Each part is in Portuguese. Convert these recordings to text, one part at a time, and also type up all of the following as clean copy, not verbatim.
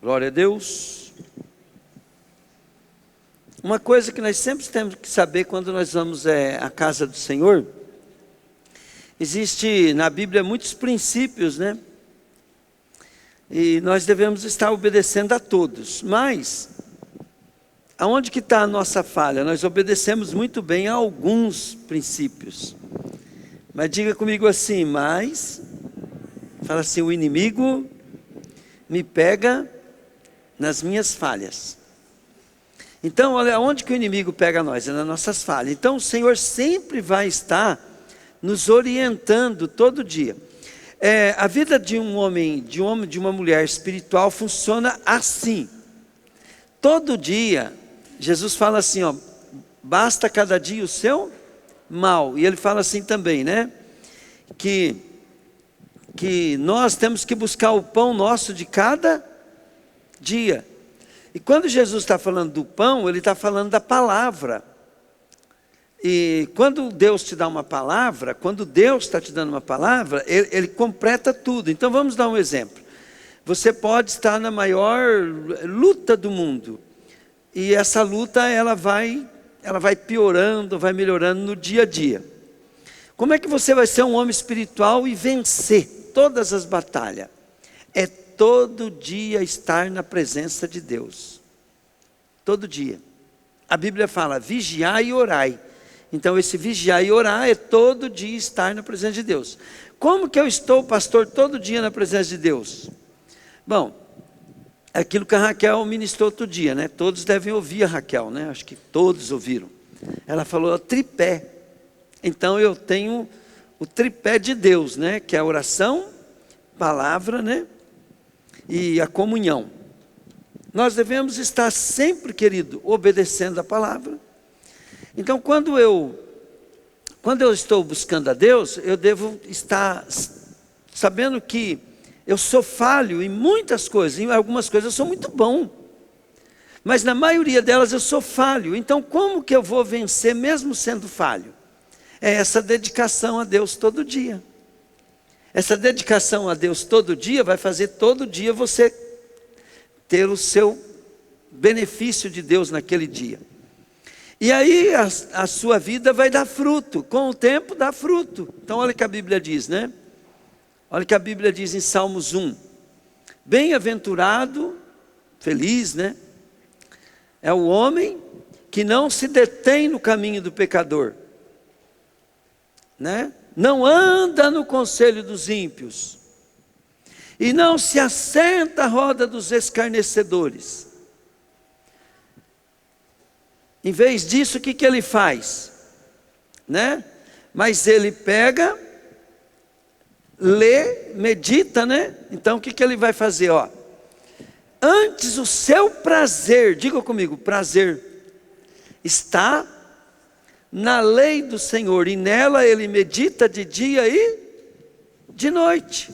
Glória a Deus. Uma coisa que nós sempre temos que saber quando nós vamos à casa do Senhor, existe na Bíblia muitos princípios, né? E nós devemos estar obedecendo a todos. Mas, aonde que está a nossa falha? Nós obedecemos muito bem a alguns princípios. Mas diga comigo assim, fala assim, o inimigo me pega nas minhas falhas. Então, olha, onde que o inimigo pega nós? É nas nossas falhas. Então, o Senhor sempre vai estar nos orientando todo dia. A vida de um homem, de uma mulher espiritual funciona assim. Todo dia, Jesus fala assim, ó, basta cada dia o seu mal. E ele fala assim também, né? Que nós temos que buscar o pão nosso de cada dia. E quando Jesus está falando do pão, ele está falando da palavra. E quando Deus te dá uma palavra, quando Deus está te dando uma palavra, ele completa tudo. Então vamos dar um exemplo. Você pode estar na maior luta do mundo. E essa luta ela vai piorando, vai melhorando no dia a dia. Como é que você vai ser um homem espiritual e vencer todas as batalhas? É todo dia estar na presença de Deus. Todo dia. A Bíblia fala, vigiai e orai. Então esse vigiar e orar é todo dia estar na presença de Deus. Como que eu estou, pastor, todo dia na presença de Deus? Bom, aquilo que a Raquel ministrou outro dia, né? Todos devem ouvir a Raquel, né? Acho que todos ouviram. Ela falou tripé. Então eu tenho o tripé de Deus, né? Que é a oração, palavra, né? E a comunhão. Nós devemos estar sempre, querido, obedecendo a palavra. Então quando eu estou buscando a Deus, eu devo estar sabendo que eu sou falho em muitas coisas, em algumas coisas eu sou muito bom, mas na maioria delas eu sou falho. Então como que eu vou vencer mesmo sendo falho? É essa dedicação a Deus todo dia. Essa dedicação a Deus todo dia vai fazer todo dia você ter o seu benefício de Deus naquele dia. E aí a sua vida vai dar fruto, com o tempo dá fruto. Então olha o que a Bíblia diz, né? Olha o que a Bíblia diz em Salmos 1. Bem-aventurado, feliz, né? É o homem que não se detém no caminho do pecador, né? Não anda no conselho dos ímpios, e não se assenta à roda dos escarnecedores. Em vez disso, o que ele faz? Né? Mas ele pega, lê, medita, né? Então o que ele vai fazer? Ó, antes o seu prazer, diga comigo, prazer, está na lei do Senhor, e nela ele medita de dia e de noite.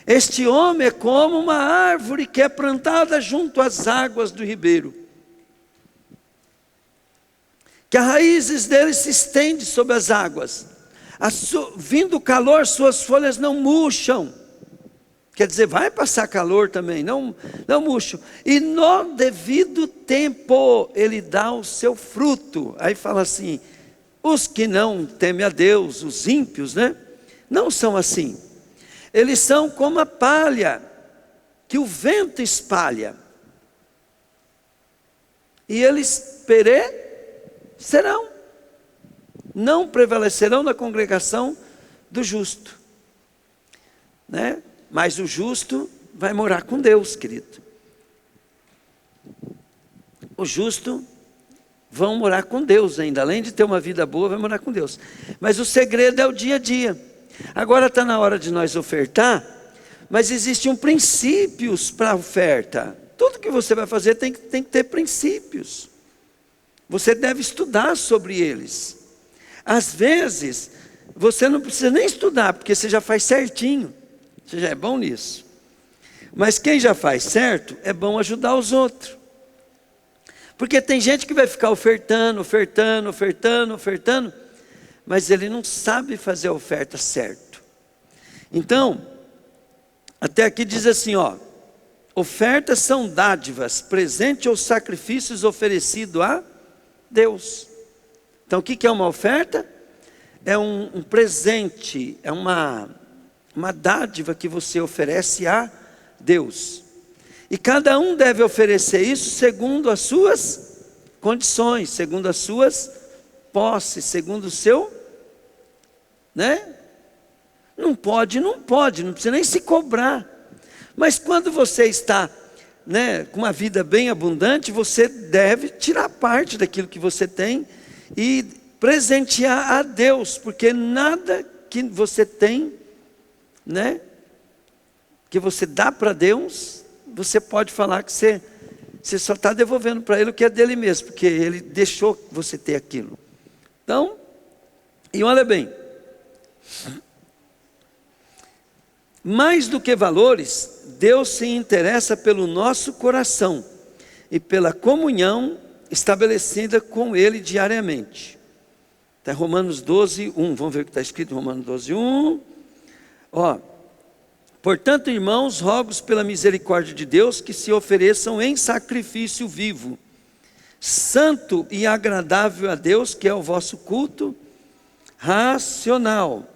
Este homem é como uma árvore que é plantada junto às águas do ribeiro, que as raízes dele se estendem sobre as águas. Vindo o calor, suas folhas não murcham. Quer dizer, vai passar calor também, não murcham. E no devido tempo, ele dá o seu fruto. Aí fala assim, os que não temem a Deus, os ímpios, né? Não são assim. Eles são como a palha que o vento espalha. E eles perecerão. Não prevalecerão na congregação do justo, né? Mas o justo vai morar com Deus, querido. O justo vão morar com Deus ainda, além de ter uma vida boa, vai morar com Deus. Mas o segredo é o dia a dia. Agora está na hora de nós ofertar, mas existem princípios para a oferta. Tudo que você vai fazer tem que ter princípios. Você deve estudar sobre eles. Às vezes, você não precisa nem estudar, porque você já faz certinho. Você já é bom nisso. Mas quem já faz certo, é bom ajudar os outros. Porque tem gente que vai ficar ofertando, mas ele não sabe fazer a oferta certo. Então, até aqui diz assim, ó, Ofertas são dádivas, presente ou sacrifícios oferecidos a Deus. Então o que é uma oferta? É um presente, é uma dádiva que você oferece a Deus. E cada um deve oferecer isso segundo as suas condições, segundo as suas posses, segundo o seu, né? Não pode, não precisa nem se cobrar. Mas quando você está, né, com uma vida bem abundante, você deve tirar parte daquilo que você tem e presentear a Deus, porque nada que você tem, né, que você dá para Deus, você pode falar que você só está devolvendo para Ele o que é dele mesmo, porque Ele deixou você ter aquilo. Então, e olha bem, mais do que valores, Deus se interessa pelo nosso coração e pela comunhão estabelecida com Ele diariamente. Está Romanos 12, 1. Vamos ver o que está escrito em Romanos 12, 1. Portanto, irmãos, rogo-vos pela misericórdia de Deus que se ofereçam em sacrifício vivo, santo e agradável a Deus, que é o vosso culto racional.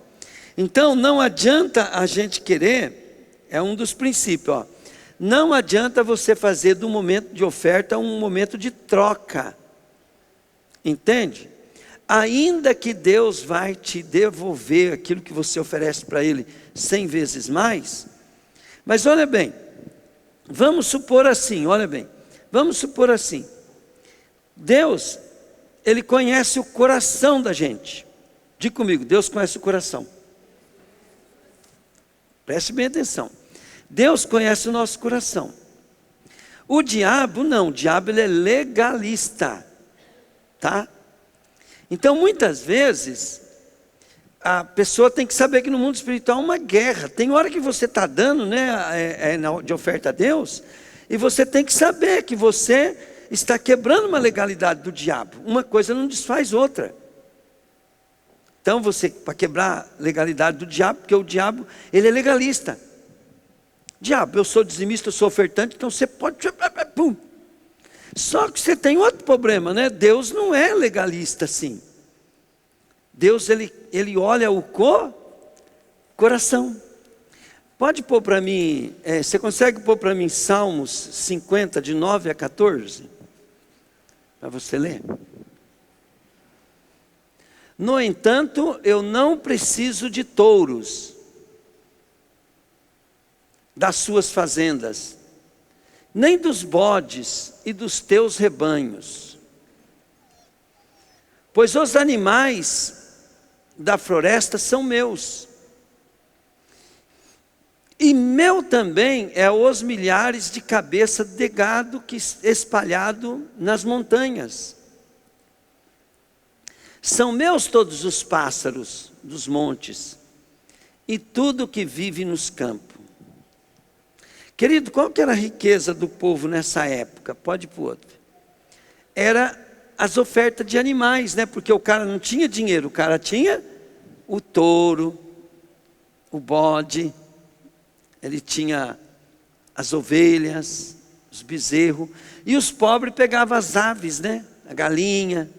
Então não adianta a gente querer, é um dos princípios, não adianta você fazer do momento de oferta um momento de troca, entende? Ainda que Deus vai te devolver aquilo que você oferece para Ele 100 vezes mais, mas olha bem, vamos supor assim, Deus, Ele conhece o coração da gente. Diga comigo, Deus conhece o coração. Preste bem atenção. Deus conhece o nosso coração. O diabo não, o diabo ele é legalista, tá? Então muitas vezes a pessoa tem que saber que no mundo espiritual é uma guerra. Tem hora que você está dando, né, de oferta a Deus, e você tem que saber que você está quebrando uma legalidade do diabo. Uma coisa não desfaz outra. Então você, para quebrar a legalidade do diabo, porque o diabo, ele é legalista. Diabo, eu sou dizimista, eu sou ofertante, então você pode... Pum. Só que você tem outro problema, né? Deus não é legalista assim. Deus, ele olha o coração. Pode pôr para mim, você consegue pôr para mim Salmos 50, de 9 a 14? Para você ler. No entanto, eu não preciso de touros das suas fazendas, nem dos bodes e dos teus rebanhos. Pois os animais da floresta são meus, e meu também é os milhares de cabeça de gado que espalhado nas montanhas. São meus todos os pássaros dos montes e tudo que vive nos campos. Querido, qual que era a riqueza do povo nessa época? Pode ir para o outro. Era as ofertas de animais, né? Porque o cara não tinha dinheiro, o cara tinha o touro, o bode, ele tinha as ovelhas, os bezerros, e os pobres pegavam as aves, né? A galinha.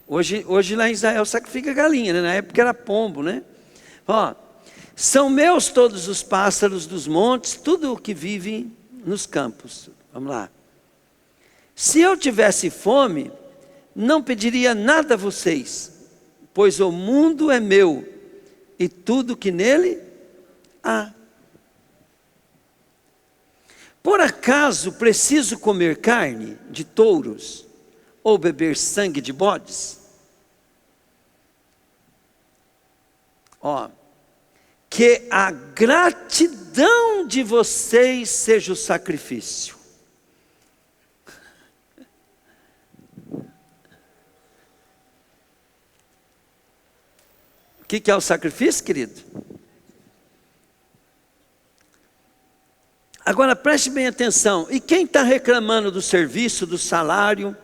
Hoje lá em Israel sacrifica galinha, né? Na época era pombo, né? São meus todos os pássaros dos montes, tudo o que vive nos campos. Vamos lá. Se eu tivesse fome, não pediria nada a vocês, pois o mundo é meu e tudo que nele há. Por acaso preciso comer carne de touros ou beber sangue de bodes? Que a gratidão de vocês seja o sacrifício. O que é o sacrifício, querido? Agora preste bem atenção. E quem está reclamando do serviço, do salário?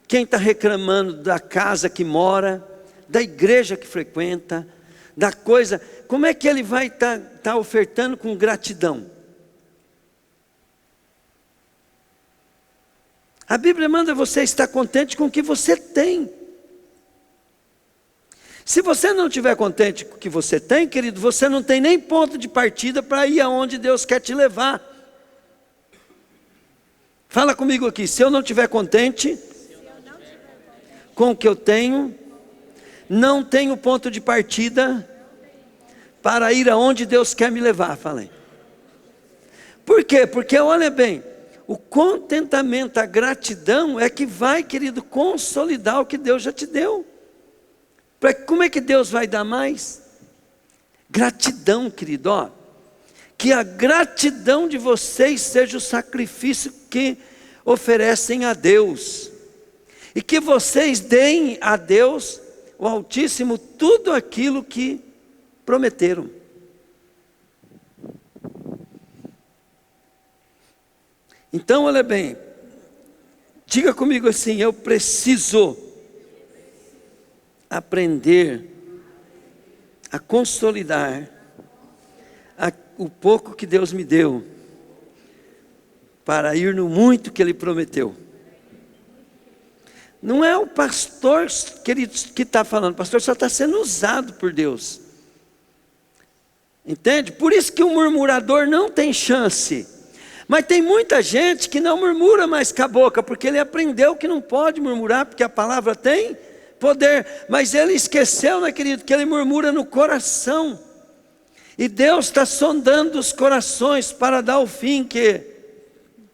Quem está reclamando da casa que mora? Da igreja que frequenta? Da coisa, como é que ele vai estar ofertando com gratidão? A Bíblia manda você estar contente com o que você tem. Se você não estiver contente com o que você tem, querido, você não tem nem ponto de partida para ir aonde Deus quer te levar. Fala comigo aqui, se eu não estiver contente com o que eu tenho, não tenho ponto de partida para ir aonde Deus quer me levar, falei. Por quê? Porque olha bem, o contentamento, a gratidão é que vai, querido, consolidar o que Deus já te deu. Como é que Deus vai dar mais? Gratidão, querido, ó. Que a gratidão de vocês seja o sacrifício que oferecem a Deus. E que vocês deem a Deus, o Altíssimo, tudo aquilo que prometeram. Então, olha bem, diga comigo assim, eu preciso aprender a consolidar o pouco que Deus me deu, para ir no muito que Ele prometeu. Não é o pastor, queridos, que está falando, o pastor só está sendo usado por Deus. Entende? Por isso que o murmurador não tem chance. Mas tem muita gente que não murmura mais com a boca, porque ele aprendeu que não pode murmurar, porque a palavra tem poder. Mas ele esqueceu, né, querido, que ele murmura no coração. E Deus está sondando os corações para dar o fim que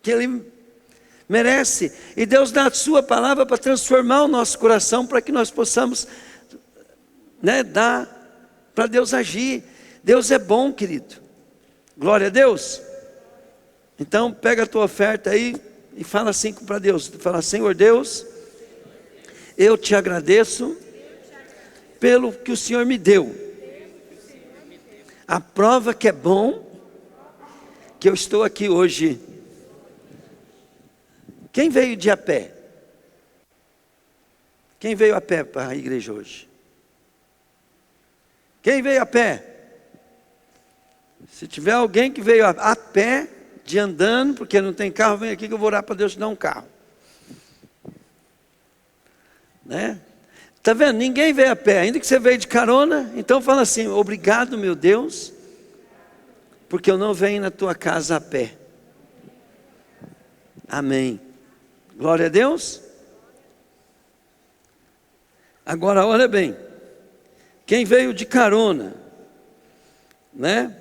Ele merece. E Deus dá a sua palavra para transformar o nosso coração, para que nós possamos, né, dar para Deus agir. Deus é bom, querido. Glória a Deus. Então pega a tua oferta aí e fala assim para Deus. Fala, Senhor Deus, eu te agradeço pelo que o Senhor me deu. A prova que é bom, que eu estou aqui hoje. Quem veio de a pé? Quem veio a pé para a igreja hoje? Quem veio a pé? Se tiver alguém que veio a pé, de andando, porque não tem carro, vem aqui que eu vou orar para Deus te dar um carro. Né? Está vendo? Ninguém veio a pé, ainda que você veio de carona, então fala assim, obrigado meu Deus, porque eu não venho na tua casa a pé. Amém. Glória a Deus. Agora olha bem, quem veio de carona, né?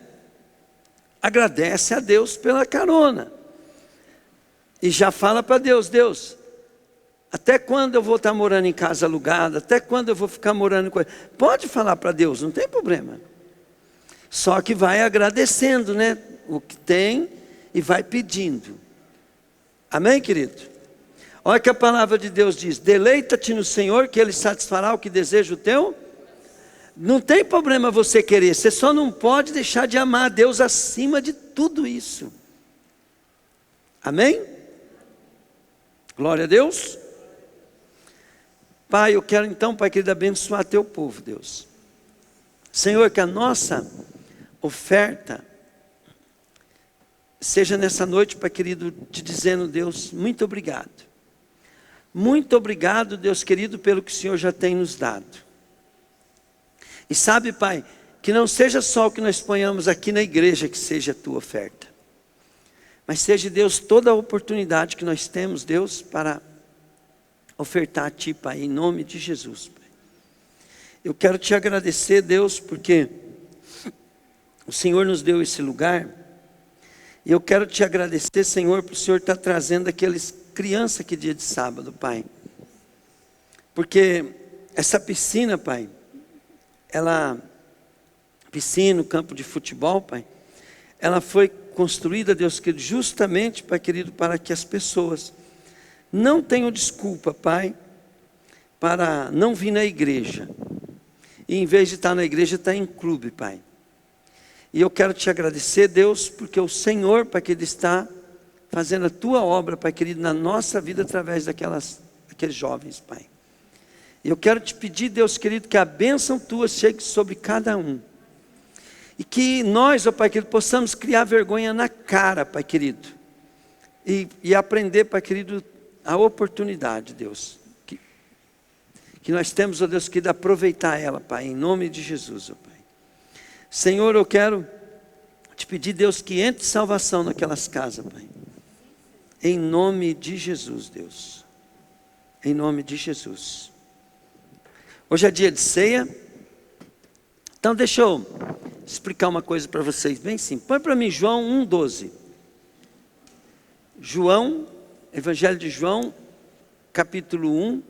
Agradece a Deus pela carona. E já fala para Deus, Deus, até quando eu vou estar morando em casa alugada? Até quando eu vou ficar morando com... Pode falar para Deus, não tem problema. Só que vai agradecendo, né? O que tem e vai pedindo. Amém, querido? Olha que a palavra de Deus diz, deleita-te no Senhor, que Ele satisfará o que deseja o teu. Não tem problema você querer, você só não pode deixar de amar a Deus acima de tudo isso. Amém? Glória a Deus. Pai, eu quero então, Pai querido, abençoar teu povo, Deus. Senhor, que a nossa oferta seja nessa noite, Pai querido, te dizendo, Deus, muito obrigado. Muito obrigado, Deus querido, pelo que o Senhor já tem nos dado. E sabe, Pai, que não seja só o que nós ponhamos aqui na igreja que seja a tua oferta. Mas seja, Deus, toda a oportunidade que nós temos, Deus, para ofertar a Ti, Pai, em nome de Jesus, Pai. Eu quero Te agradecer, Deus, porque o Senhor nos deu esse lugar. E eu quero Te agradecer, Senhor, por o Senhor estar trazendo aqueles crianças aqui dia de sábado, Pai. Porque essa piscina, Pai, piscina, campo de futebol, Pai, ela foi construída, Deus querido, justamente, Pai querido, para que as pessoas não tenham desculpa, Pai, para não vir na igreja. E em vez de estar na igreja, estar em clube, Pai. E eu quero Te agradecer, Deus, porque o Senhor, Pai querido, está fazendo a Tua obra, Pai querido, na nossa vida, através daqueles jovens, Pai. E eu quero Te pedir, Deus querido, que a bênção Tua chegue sobre cada um. E que nós, ó Pai querido, possamos criar vergonha na cara, Pai querido. E aprender, Pai querido, a oportunidade, Deus, que nós temos, ó Deus, que aproveitar ela, Pai, em nome de Jesus, ó Pai. Senhor, eu quero te pedir, Deus, que entre salvação naquelas casas, Pai. Em nome de Jesus, Deus. Em nome de Jesus. Hoje é dia de ceia. Então deixa eu explicar uma coisa para vocês, bem simples. Põe para mim João 1,12. João, Evangelho de João, capítulo 1.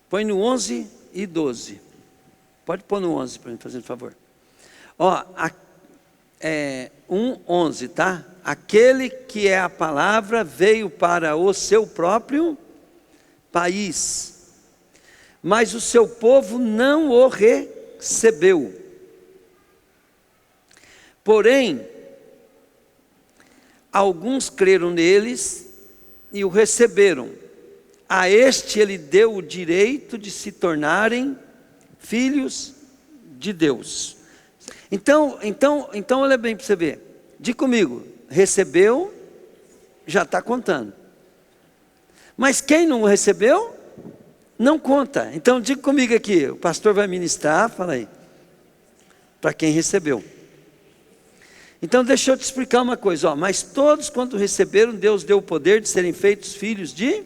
Põe no 11 e 12. Pode pôr no 11 para mim, fazendo favor. Ó, 1:11, tá? Aquele que é a palavra veio para o seu próprio país, mas o seu povo não o recebeu. Porém, alguns creram neles e o receberam. A este ele deu o direito de se tornarem filhos de Deus. Então olha bem para você ver. Diga comigo, recebeu, já está contando. Mas quem não recebeu, não conta. Então diga comigo aqui, o pastor vai ministrar, fala aí. Para quem recebeu. Então deixa eu te explicar uma coisa. Ó, mas todos quando receberam, Deus deu o poder de serem feitos filhos de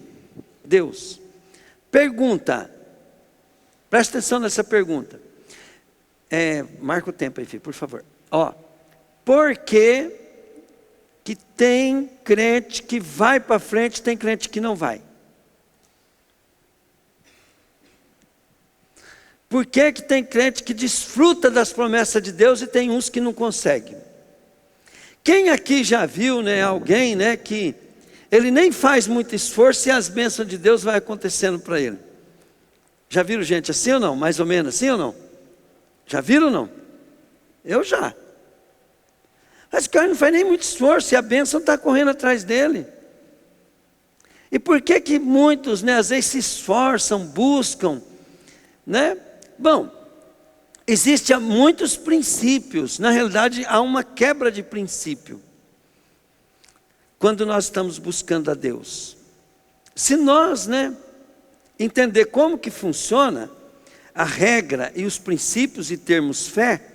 Deus. Pergunta. Presta atenção nessa pergunta. Marca o tempo aí, filho, por favor. Ó, por que tem crente que vai para frente, tem crente que não vai? Por que tem crente que desfruta das promessas de Deus e tem uns que não conseguem? Quem aqui já viu, né, alguém, né, que ele nem faz muito esforço e as bênçãos de Deus vai acontecendo para ele? Já viram gente assim ou não? Mais ou menos assim ou não? Já viram ou não? Eu já. Mas o cara não faz nem muito esforço e a bênção está correndo atrás dele. E por que muitos, né, às vezes se esforçam, buscam, né? Bom, existem muitos princípios. Na realidade, há uma quebra de princípio quando nós estamos buscando a Deus. Se nós, né, entender como que funciona a regra e os princípios e termos fé,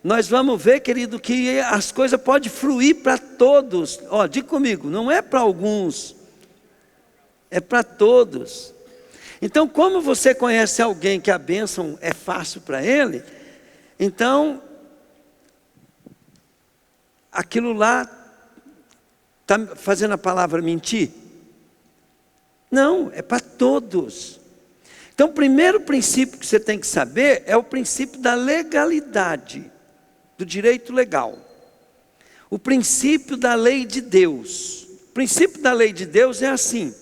nós vamos ver, querido, que as coisas podem fluir para todos. Ó, diga comigo, não é para alguns, é para todos. Então, como você conhece alguém que a bênção é fácil para ele, então, aquilo lá está fazendo a palavra mentir? Não, é para todos. Então, o primeiro princípio que você tem que saber é o princípio da legalidade, do direito legal. O princípio da lei de Deus. O princípio da lei de Deus é assim: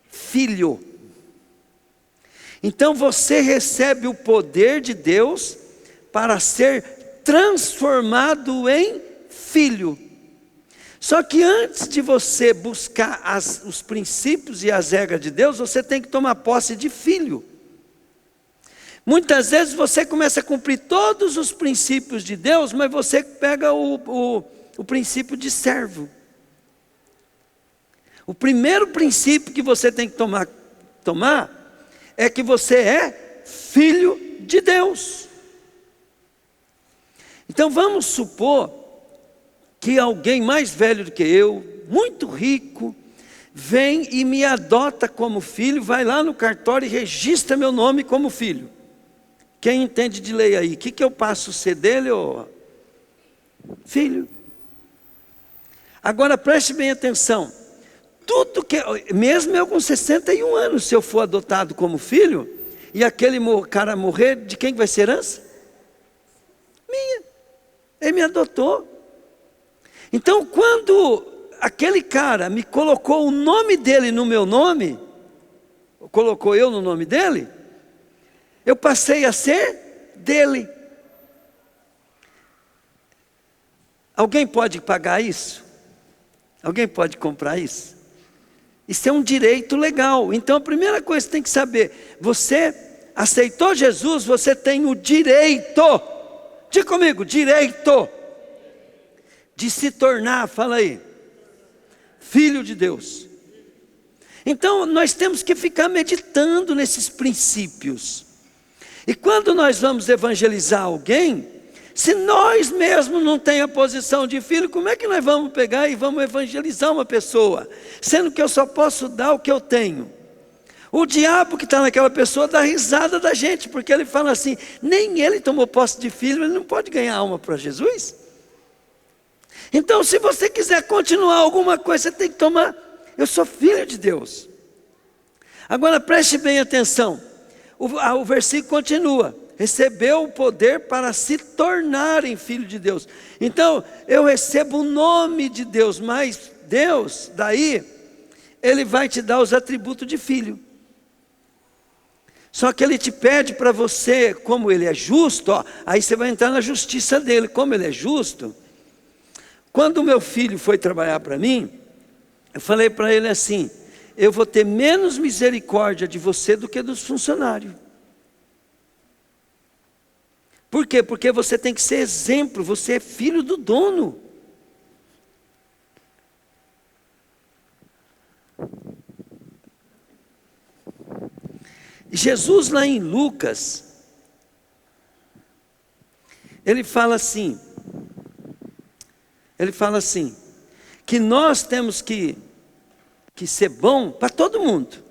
filho. Então você recebe o poder de Deus para ser transformado em filho. Só que antes de você buscar os princípios e as regras de Deus, você tem que tomar posse de filho. Muitas vezes você começa a cumprir todos os princípios de Deus, mas você pega o princípio de servo. O primeiro princípio que você tem que tomar é que você é filho de Deus. Então vamos supor que alguém mais velho do que eu, muito rico, vem e me adota como filho, vai lá no cartório e registra meu nome como filho. Quem entende de lei aí? O que eu passo a ser dele? Filho. Agora preste bem atenção. Tudo que, mesmo eu com 61 anos, se eu for adotado como filho, e aquele cara morrer, de quem vai ser herança? Minha. Ele me adotou. Então, quando aquele cara me colocou o nome dele no meu nome, colocou eu no nome dele, eu passei a ser dele. Alguém pode pagar isso? Alguém pode comprar isso? Isso é um direito legal. Então a primeira coisa que você tem que saber: você aceitou Jesus, você tem o direito, diga comigo, direito de se tornar, fala aí, filho de Deus. Então nós temos que ficar meditando nesses princípios. E quando nós vamos evangelizar alguém, se nós mesmos não temos a posição de filho, como é que nós vamos pegar e vamos evangelizar uma pessoa? Sendo que eu só posso dar o que eu tenho. O diabo que está naquela pessoa dá risada da gente, porque ele fala assim, nem ele tomou posse de filho, ele não pode ganhar alma para Jesus. Então se você quiser continuar alguma coisa, você tem que tomar, eu sou filho de Deus. Agora preste bem atenção, o versículo continua, recebeu o poder para se tornarem filho de Deus. Então eu recebo o nome de Deus, mas Deus, daí, Ele vai te dar os atributos de filho. Só que Ele te pede para você, como Ele é justo, ó, aí você vai entrar na justiça dEle, como Ele é justo. Quando o meu filho foi trabalhar para mim, eu falei para ele assim, eu vou ter menos misericórdia de você do que dos funcionários. Por quê? Porque você tem que ser exemplo, você é filho do dono. Jesus lá em Lucas, ele fala assim, que nós temos que ser bom para todo mundo.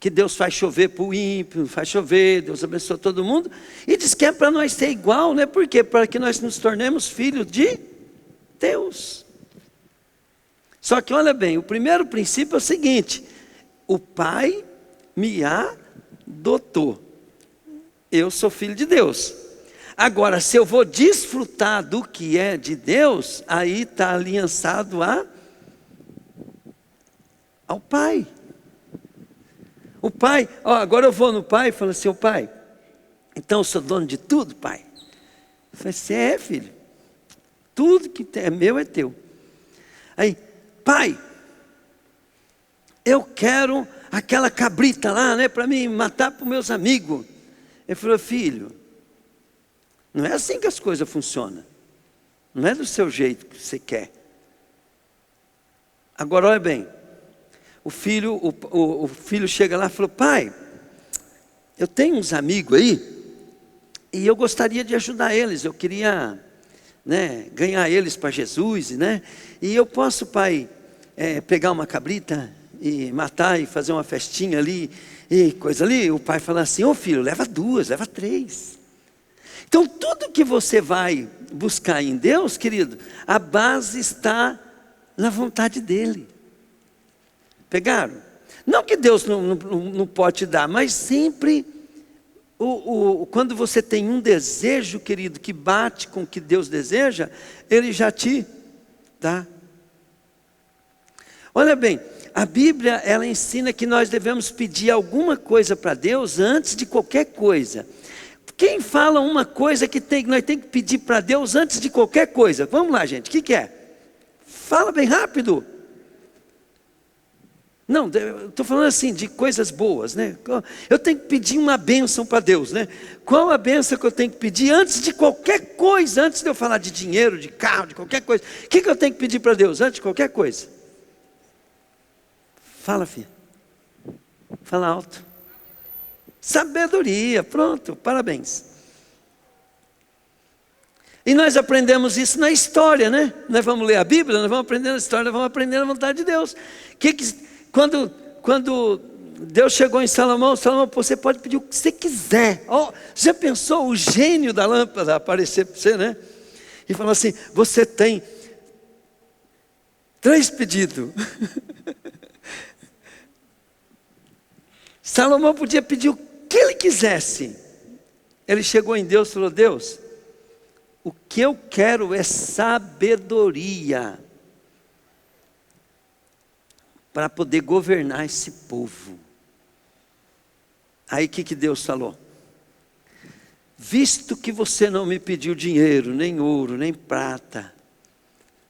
Que Deus faz chover para o ímpio, faz chover, Deus abençoa todo mundo. E diz que é para nós ser igual, né? Por quê? Para que nós nos tornemos filhos de Deus. Só que olha bem, o primeiro princípio é o seguinte, o Pai me adotou. Eu sou filho de Deus. Agora, se eu vou desfrutar do que é de Deus, aí está aliançado ao Pai. O Pai, ó, agora eu vou no Pai e falo assim, ô Pai, então eu sou dono de tudo, Pai? Eu falei, você é, filho. Tudo que é meu é teu. Aí, Pai, eu quero aquela cabrita lá, né, para mim matar para os meus amigos. Ele falou, filho, não é assim que as coisas funcionam. Não é do seu jeito que você quer. Agora olha bem, o filho chega lá e falou, pai, eu tenho uns amigos aí, e eu gostaria de ajudar eles, eu queria, né, ganhar eles para Jesus, né? E eu posso, pai, pegar uma cabrita e matar e fazer uma festinha ali, e coisa ali? O pai fala assim, ô filho, leva 2, leva 3. Então tudo que você vai buscar em Deus, querido, a base está na vontade dEle. Pegaram? Não que Deus não pode te dar, mas sempre, quando você tem um desejo, querido, que bate com o que Deus deseja, Ele já te dá. Olha bem, a Bíblia, ela ensina que nós devemos pedir alguma coisa para Deus antes de qualquer coisa. Quem fala uma coisa que nós temos que pedir para Deus antes de qualquer coisa? Vamos lá, gente, o que é? Fala bem rápido. Não, estou falando assim, de coisas boas, né? Eu tenho que pedir uma bênção para Deus, né? Qual a bênção que eu tenho que pedir antes de qualquer coisa? Antes de eu falar de dinheiro, de carro, de qualquer coisa. O que eu tenho que pedir para Deus antes de qualquer coisa? Fala, filha. Fala alto. Sabedoria, pronto, parabéns. E nós aprendemos isso na história, né? Nós vamos ler a Bíblia, nós vamos aprender na história, nós vamos aprender a vontade de Deus. Quando Deus chegou em Salomão, você pode pedir o que você quiser. Oh, já pensou o gênio da lâmpada aparecer para você, né? E falou assim, você tem 3 pedidos. Salomão podia pedir o que ele quisesse. Ele chegou em Deus e falou, Deus, o que eu quero é sabedoria para poder governar esse povo. Aí o que Deus falou? Visto que você não me pediu dinheiro, nem ouro, nem prata,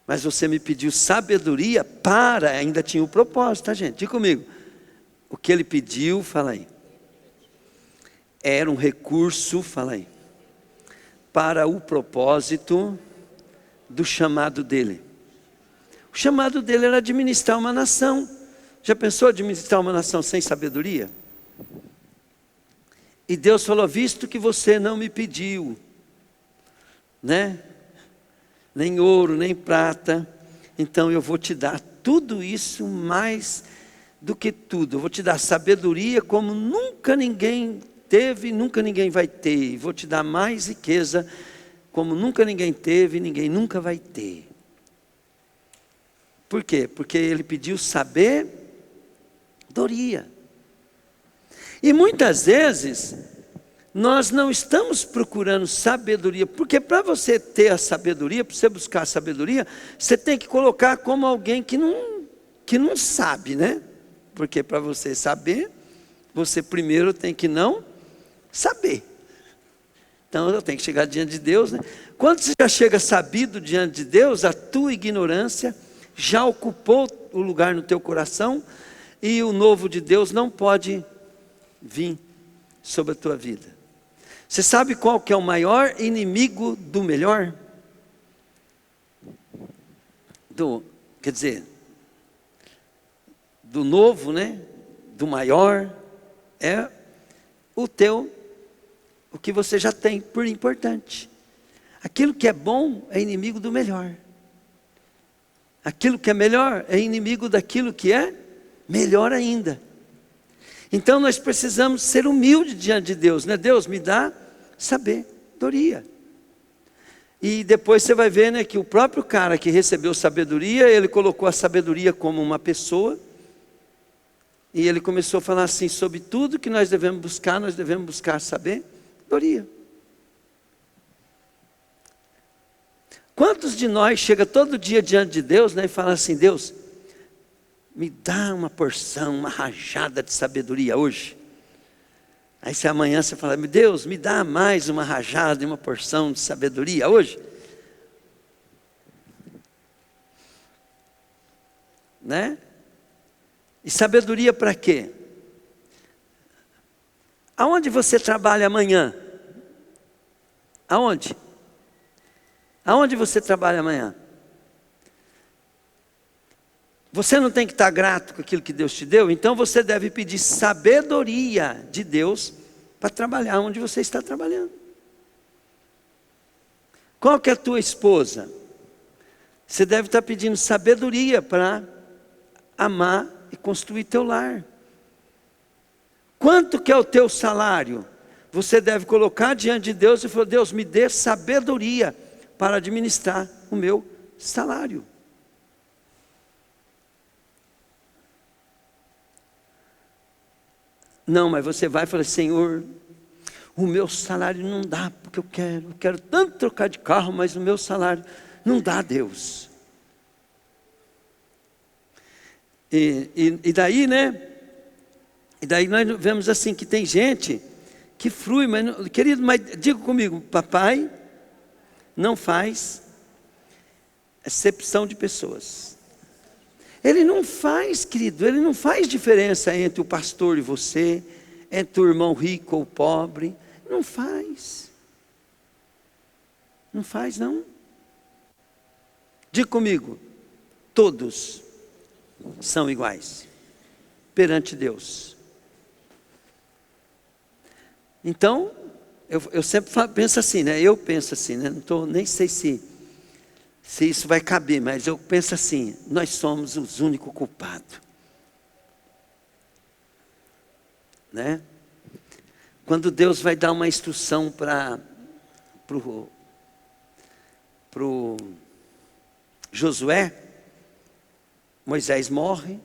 mas você me pediu sabedoria para, ainda tinha um propósito, tá gente? Diga comigo. O que ele pediu, fala aí. Era um recurso, fala aí, para o propósito do chamado dele. O chamado dele era administrar uma nação. Já pensou administrar uma nação sem sabedoria? E Deus falou, visto que você não me pediu, né? Nem ouro, nem prata, então eu vou te dar tudo isso mais do que tudo. Eu vou te dar sabedoria como nunca ninguém teve, nunca ninguém vai ter. E vou te dar mais riqueza como nunca ninguém teve, ninguém nunca vai ter. Por quê? Porque ele pediu sabedoria. E muitas vezes, nós não estamos procurando sabedoria, porque para você ter a sabedoria, para você buscar a sabedoria, você tem que colocar como alguém que não sabe, né? Porque para você saber, você primeiro tem que não saber. Então eu tenho que chegar diante de Deus, né? Quando você já chega sabido diante de Deus, a tua ignorância já ocupou o lugar no teu coração, e o novo de Deus não pode vir sobre a tua vida. Você sabe qual que é o maior inimigo do melhor? Quer dizer, do novo, né? Do maior, é o que você já tem por importante. Aquilo que é bom é inimigo do melhor. Aquilo que é melhor é inimigo daquilo que é melhor ainda. Então nós precisamos ser humildes diante de Deus, né? Deus, me dá sabedoria. E depois você vai ver, né, que o próprio cara que recebeu sabedoria, ele colocou a sabedoria como uma pessoa, e ele começou a falar assim, sobre tudo que nós devemos buscar sabedoria. Quantos de nós chega todo dia diante de Deus, né, e fala assim, Deus, me dá uma porção, uma rajada de sabedoria hoje. Aí se amanhã você fala, meu Deus, me dá mais uma rajada e uma porção de sabedoria hoje. Né? E sabedoria para quê? Aonde você trabalha amanhã? Aonde? Aonde você trabalha amanhã? Você não tem que estar grato com aquilo que Deus te deu? Então você deve pedir sabedoria de Deus para trabalhar onde você está trabalhando. Qual que é a tua esposa? Você deve estar pedindo sabedoria para amar e construir teu lar. Quanto que é o teu salário? Você deve colocar diante de Deus e falar, Deus, me dê sabedoria para administrar o meu salário. Não, mas você vai e fala, Senhor, o meu salário não dá, porque eu quero tanto trocar de carro, mas o meu salário não dá, Deus. E daí, né? E daí nós vemos assim, que tem gente que frui, mas, querido, mas diga comigo, papai não faz acepção de pessoas. Ele não faz, querido, ele não faz diferença entre o pastor e você, entre o irmão rico ou pobre. Não faz. Não faz, não. Diga comigo, todos são iguais perante Deus. Então, eu sempre penso assim, né? Eu penso assim, né? Nem sei se isso vai caber, mas eu penso assim, nós somos os únicos culpados. Né? Quando Deus vai dar uma instrução para o Josué, Moisés morre,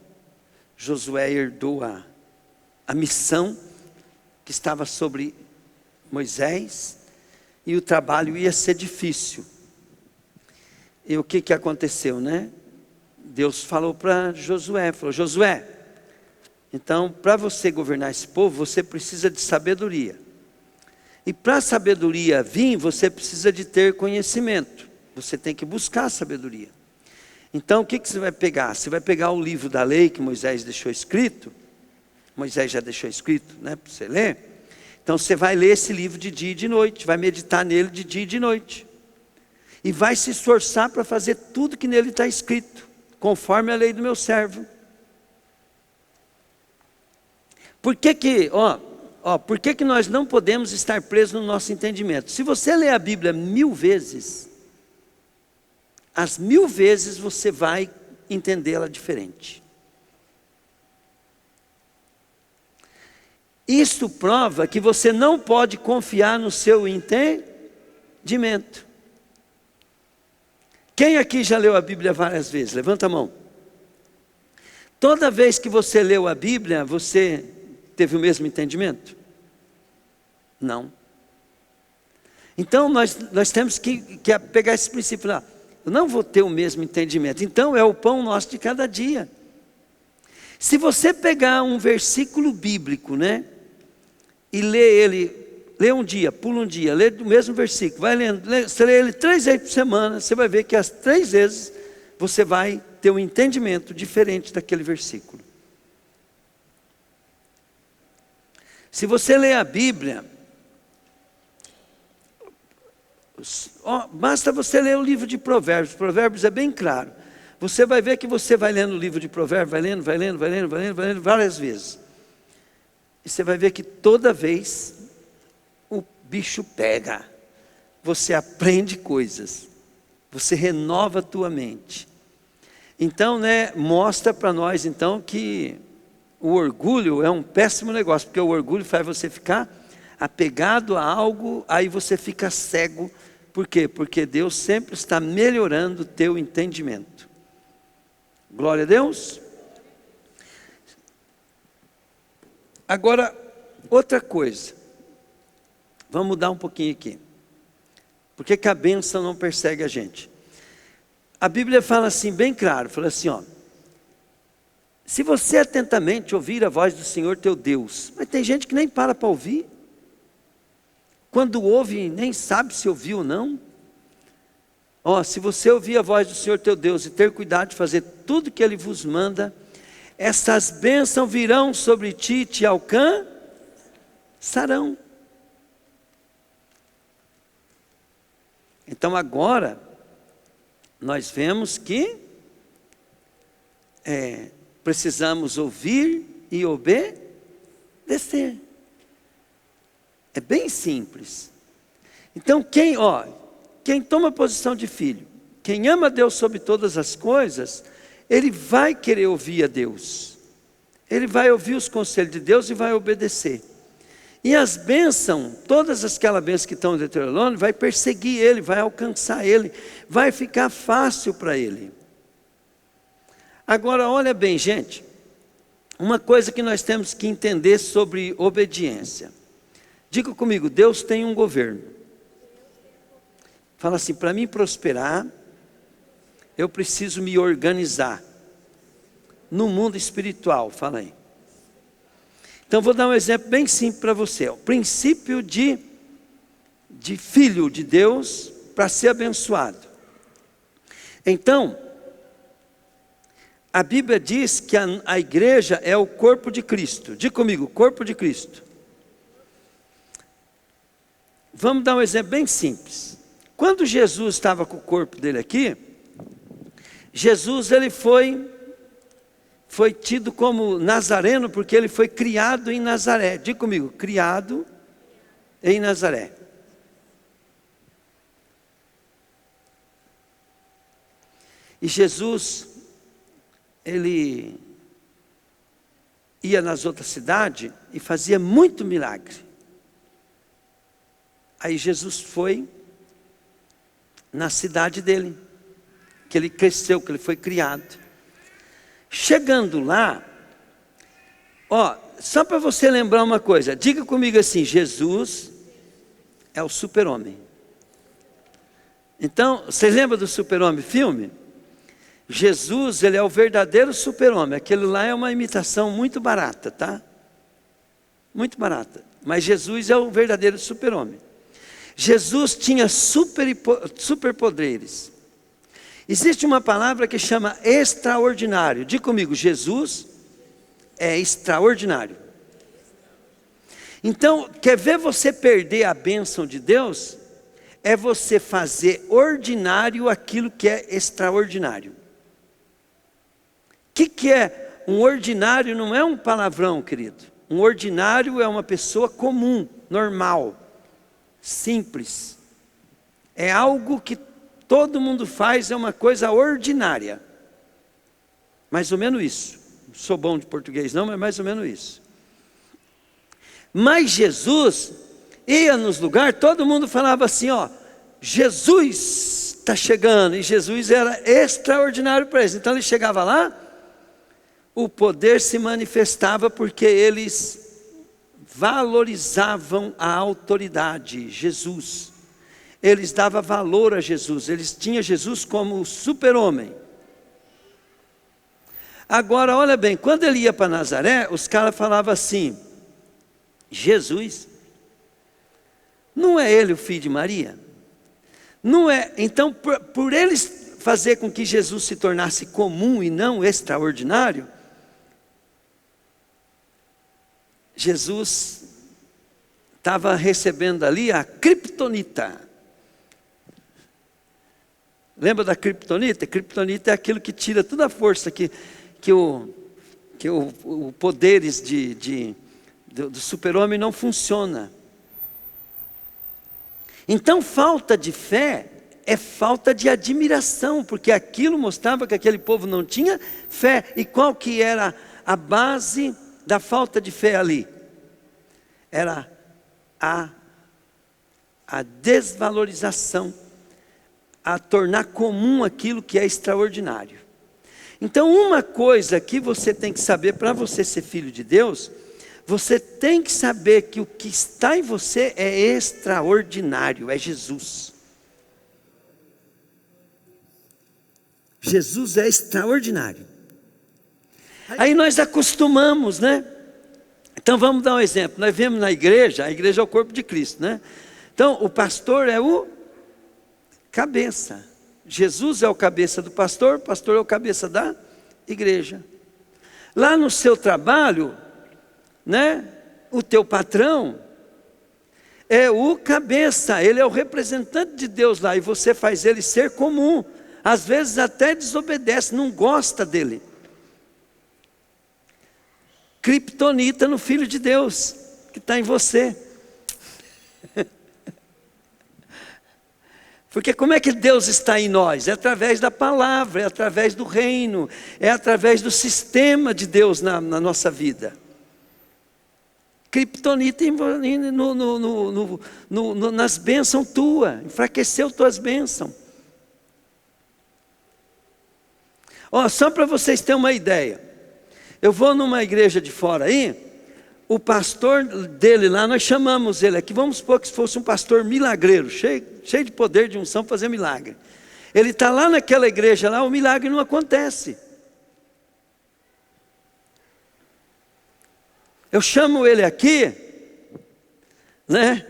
Josué herdou a missão que estava sobre Moisés, e o trabalho ia ser difícil. E o que aconteceu, né? Deus falou para Josué, falou, Josué, então para você governar esse povo, você precisa de sabedoria. E para a sabedoria vir, você precisa de ter conhecimento. Você tem que buscar sabedoria. Então o que você vai pegar? Você vai pegar o livro da lei que Moisés deixou escrito. Moisés já deixou escrito, né, para você ler. Então você vai ler esse livro de dia e de noite, vai meditar nele de dia e de noite. E vai se esforçar para fazer tudo que nele está escrito, conforme a lei do meu servo. Por que que nós não podemos estar presos no nosso entendimento? Se você ler a Bíblia 1000 vezes, as 1000 vezes você vai entendê-la diferente. Isso prova que você não pode confiar no seu entendimento. Quem aqui já leu a Bíblia várias vezes? Levanta a mão. Toda vez que você leu a Bíblia, você teve o mesmo entendimento? Não. Então nós temos que pegar esse princípio lá. Eu não vou ter o mesmo entendimento. Então é o pão nosso de cada dia. Se você pegar um versículo bíblico, né? E lê um dia, pula um dia, lê o mesmo versículo, vai lendo, você lê ele 3 vezes por semana, você vai ver que as 3 vezes você vai ter um entendimento diferente daquele versículo. Se você lê a Bíblia, basta você ler o livro de Provérbios. Provérbios é bem claro. Você vai ver que você vai lendo o livro de Provérbios, vai lendo várias vezes. E você vai ver que toda vez o bicho pega. Você aprende coisas. Você renova a tua mente. Então, né, mostra para nós então que o orgulho é um péssimo negócio, porque o orgulho faz você ficar apegado a algo, aí você fica cego. Por quê? Porque Deus sempre está melhorando o teu entendimento. Glória a Deus. Agora, outra coisa. Vamos mudar um pouquinho aqui. Por que que a bênção não persegue a gente? A Bíblia fala assim, bem claro, fala assim, ó. Se você atentamente ouvir a voz do Senhor teu Deus, mas tem gente que nem para ouvir. Quando ouve, nem sabe se ouviu ou não. Ó, se você ouvir a voz do Senhor teu Deus e ter cuidado de fazer tudo que Ele vos manda, essas bênçãos virão sobre ti e te alcançarão. Então agora, nós vemos que precisamos ouvir e obedecer. É bem simples. Então quem toma a posição de filho, quem ama Deus sobre todas as coisas, ele vai querer ouvir a Deus. Ele vai ouvir os conselhos de Deus e vai obedecer. E as bênçãos, todas aquelas bênçãos que estão em Deuteronômio, vai perseguir ele, vai alcançar ele, vai ficar fácil para ele. Agora olha bem, gente, uma coisa que nós temos que entender sobre obediência. Diga comigo, Deus tem um governo. Fala assim, para mim prosperar, eu preciso me organizar. No mundo espiritual, fala aí. Então vou dar um exemplo bem simples para você. O princípio de filho de Deus para ser abençoado. Então, a Bíblia diz que a igreja é o corpo de Cristo. Diga comigo, corpo de Cristo. Vamos dar um exemplo bem simples. Quando Jesus estava com o corpo dele aqui, Jesus ele foi tido como nazareno porque ele foi criado em Nazaré. Diga comigo, criado em Nazaré. E Jesus, ele ia nas outras cidades e fazia muito milagre. Aí Jesus foi na cidade dele, que ele cresceu, que ele foi criado. Chegando lá, só para você lembrar uma coisa, diga comigo assim, Jesus é o super-homem. Então, vocês lembram do super-homem filme? Jesus, ele é o verdadeiro super-homem, aquele lá é uma imitação muito barata, tá? Muito barata, mas Jesus é o verdadeiro super-homem. Jesus tinha superpoderes. Existe uma palavra que chama extraordinário. Diga comigo, Jesus é extraordinário. Então, quer ver você perder a bênção de Deus? É você fazer ordinário aquilo que é extraordinário. O que é um ordinário? Não é um palavrão, querido. Um ordinário é uma pessoa comum, normal, simples. É algo que todo mundo faz, é uma coisa ordinária. Mais ou menos isso. Não sou bom de português não, mas mais ou menos isso. Mas Jesus ia nos lugares, todo mundo falava assim, ó, Jesus está chegando, e Jesus era extraordinário para eles. Então ele chegava lá, o poder se manifestava porque eles valorizavam a autoridade, Jesus. Eles davam valor a Jesus, eles tinham Jesus como super-homem. Agora, olha bem, quando ele ia para Nazaré, os caras falavam assim, Jesus, não é ele o filho de Maria? Não é, então por eles fazer com que Jesus se tornasse comum e não extraordinário, Jesus estava recebendo ali a criptonita. Lembra da criptonita? Criptonita é aquilo que tira toda a força que o poderes do super-homem não funciona. Então falta de fé é falta de admiração, porque aquilo mostrava que aquele povo não tinha fé. E qual que era a base da falta de fé ali? Era a desvalorização, a tornar comum aquilo que é extraordinário. Então uma coisa que você tem que saber para você ser filho de Deus, você tem que saber que o que está em você é extraordinário, é Jesus. Jesus é extraordinário. Aí nós acostumamos, né? Então vamos dar um exemplo. Nós vemos na igreja, a igreja é o corpo de Cristo, né? Então o pastor é o cabeça. Jesus é o cabeça do pastor, o pastor é o cabeça da igreja. Lá no seu trabalho, né? O teu patrão é o cabeça, ele é o representante de Deus lá, e você faz ele ser comum. Às vezes até desobedece, não gosta dele. Criptonita no Filho de Deus, que está em você. Porque como é que Deus está em nós? É através da palavra, é através do reino, é através do sistema de Deus na nossa vida. Criptonita nas bênçãos tuas, enfraqueceu tuas bênçãos. Ó, só para vocês terem uma ideia, eu vou numa igreja de fora aí, o pastor dele lá, nós chamamos ele aqui, vamos supor que fosse um pastor milagreiro, cheio de poder de unção para fazer milagre. Ele está lá naquela igreja lá, o milagre não acontece. Eu chamo ele aqui, né?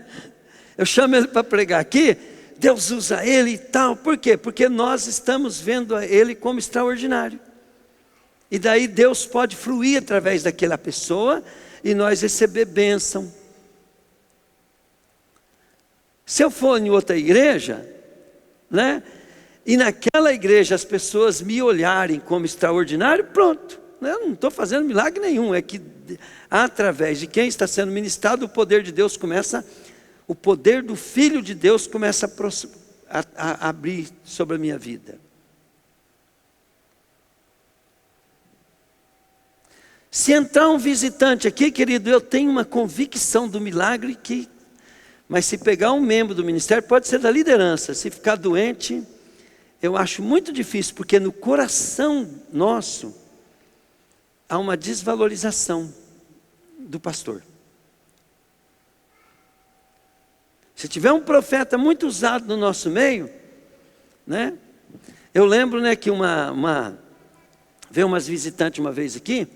Eu chamo ele para pregar aqui, Deus usa ele e tal. Por quê? Porque nós estamos vendo ele como extraordinário. E daí Deus pode fluir através daquela pessoa e nós receber bênção. Se eu for em outra igreja, né? E naquela igreja as pessoas me olharem como extraordinário, pronto. Eu não estou fazendo milagre nenhum. É que através de quem está sendo ministrado, o poder de Deus começa, o poder do Filho de Deus começa a abrir sobre a minha vida. Se entrar um visitante aqui, querido, eu tenho uma convicção do milagre que... Mas se pegar um membro do ministério, pode ser da liderança. Se ficar doente, eu acho muito difícil, porque no coração nosso há uma desvalorização do pastor. Se tiver um profeta muito usado no nosso meio, né? Eu lembro, né, que veio umas visitantes uma vez aqui,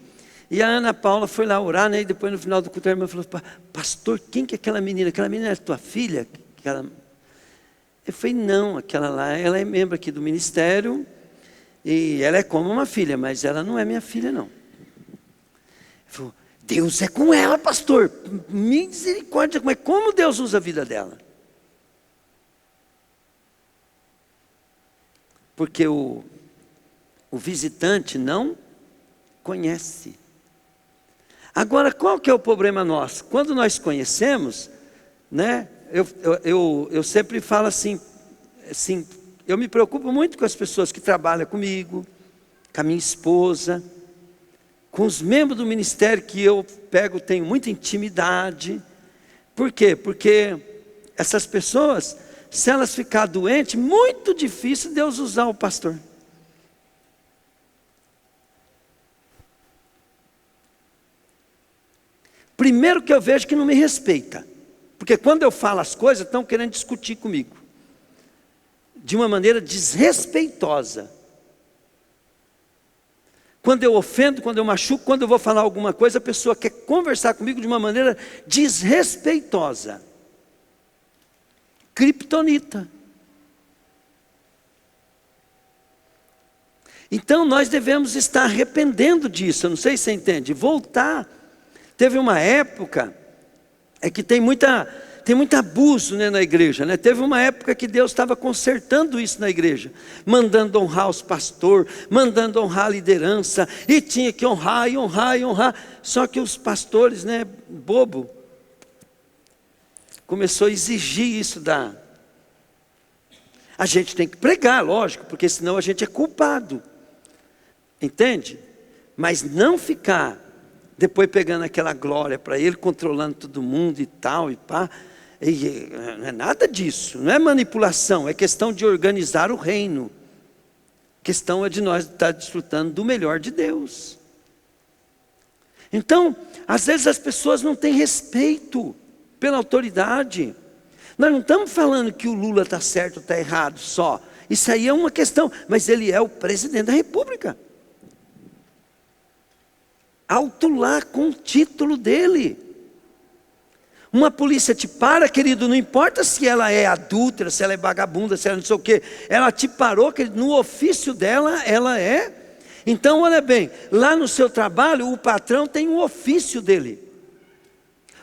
e a Ana Paula foi lá orar, né, e depois no final do culto a irmã falou, pastor, quem que é aquela menina? Aquela menina é tua filha? Eu falei, não, aquela lá, ela é membro aqui do ministério, e ela é como uma filha, mas ela não é minha filha não. Ele falou, Deus é com ela, pastor, misericórdia, mas como Deus usa a vida dela? Porque o visitante não conhece. Agora, qual que é o problema nosso? Quando nós conhecemos, né, eu sempre falo assim, eu me preocupo muito com as pessoas que trabalham comigo, com a minha esposa, com os membros do ministério que eu tenho muita intimidade. Por quê? Porque essas pessoas, se elas ficarem doentes, muito difícil Deus usar o pastor. Primeiro que eu vejo que não me respeita, porque quando eu falo as coisas, estão querendo discutir comigo, de uma maneira desrespeitosa. Quando eu ofendo, quando eu machuco, quando eu vou falar alguma coisa, a pessoa quer conversar comigo de uma maneira desrespeitosa. Criptonita. Então nós devemos estar arrependendo disso, eu não sei se você entende, voltar. Teve uma época, que tem muito abuso, né, na igreja, né? Teve uma época que Deus estava consertando isso na igreja, mandando honrar os pastores, mandando honrar a liderança, e tinha que honrar, e honrar, e honrar. Só que os pastores, né, bobo, começou a exigir isso a gente tem que pregar, lógico, porque senão a gente é culpado, entende? Mas não ficar depois pegando aquela glória para ele, controlando todo mundo e tal, e pá. E não é nada disso, não é manipulação, é questão de organizar o reino. Questão é de nós estar desfrutando do melhor de Deus. Então, às vezes as pessoas não têm respeito pela autoridade. Nós não estamos falando que o Lula está certo ou está errado só. Isso aí é uma questão, mas ele é o presidente da República. Alto lá com o título dele. Uma polícia te para, querido, não importa se ela é adúltera, se ela é vagabunda, se ela não sei o quê. Ela te parou, querido, no ofício dela, ela é. Então, olha bem, lá no seu trabalho, o patrão tem um ofício dele.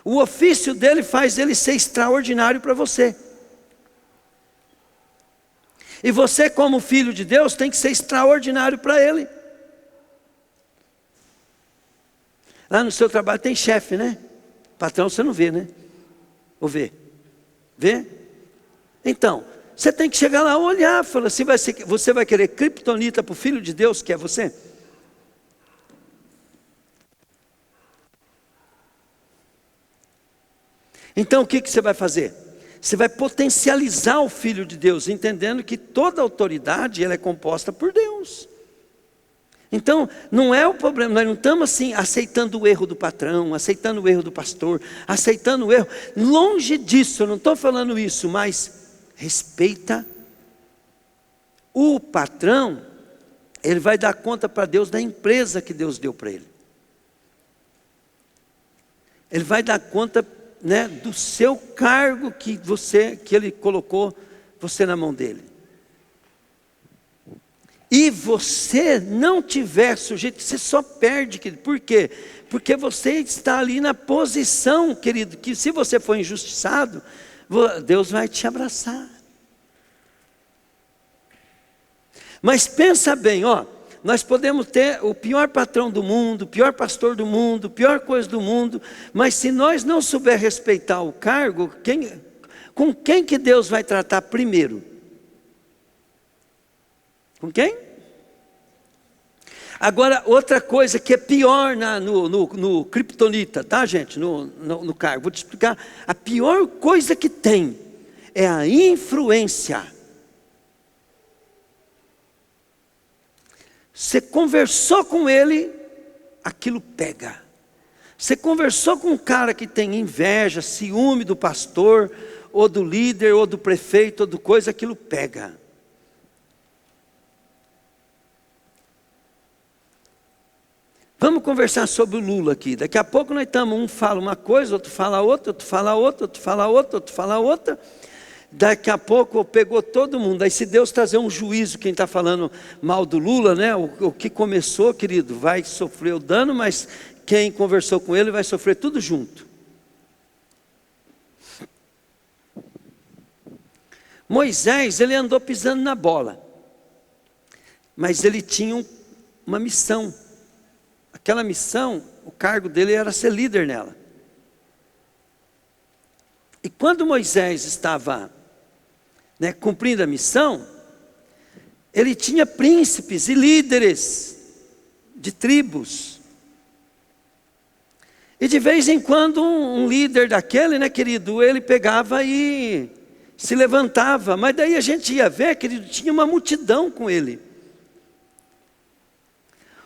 O ofício dele faz ele ser extraordinário para você. E você, como filho de Deus, tem que ser extraordinário para ele. Lá no seu trabalho tem chefe, né? Patrão você não vê, né? Ou vê? Vê? Então, você tem que chegar lá, olhar, falar assim, você vai querer criptonita para o filho de Deus, que é você? Então o que você vai fazer? Você vai potencializar o filho de Deus, entendendo que toda autoridade ela é composta por Deus. Então, não é o problema, nós não estamos assim aceitando o erro do patrão, aceitando o erro do pastor, aceitando o erro, longe disso, eu não estou falando isso, mas respeita o patrão, ele vai dar conta para Deus da empresa que Deus deu para ele. Ele vai dar conta, né, do seu cargo que ele colocou você na mão dele. E você não tiver sujeito, você só perde, querido. Por quê? Porque você está ali na posição, querido, que se você for injustiçado, Deus vai te abraçar. Mas pensa bem, ó, nós podemos ter o pior patrão do mundo, o pior pastor do mundo, a pior coisa do mundo, mas se nós não souber respeitar o cargo, com quem que Deus vai tratar primeiro? Com quem? Agora, outra coisa que é pior no criptonita, tá, gente? No cargo. Vou te explicar. A pior coisa que tem é a influência. Você conversou com ele, aquilo pega. Você conversou com um cara que tem inveja, ciúme do pastor, ou do líder, ou do prefeito, ou do coisa, aquilo pega. Vamos conversar sobre o Lula aqui. Daqui a pouco nós estamos, um fala uma coisa, outro fala outra, outro fala outra, outro fala outra, outro fala outra. Daqui a pouco pegou todo mundo. Aí se Deus trazer um juízo, quem está falando mal do Lula, né? O que começou, querido, vai sofrer o dano, mas quem conversou com ele vai sofrer tudo junto. Moisés, ele andou pisando na bola. Mas ele tinha uma missão. Aquela missão, O cargo dele era ser líder nela. E quando Moisés estava, cumprindo a missão, ele tinha príncipes e líderes de tribos. E de vez em quando um líder daquele, querido, ele pegava e se levantava. Mas daí a gente ia ver, querido, tinha uma multidão com ele.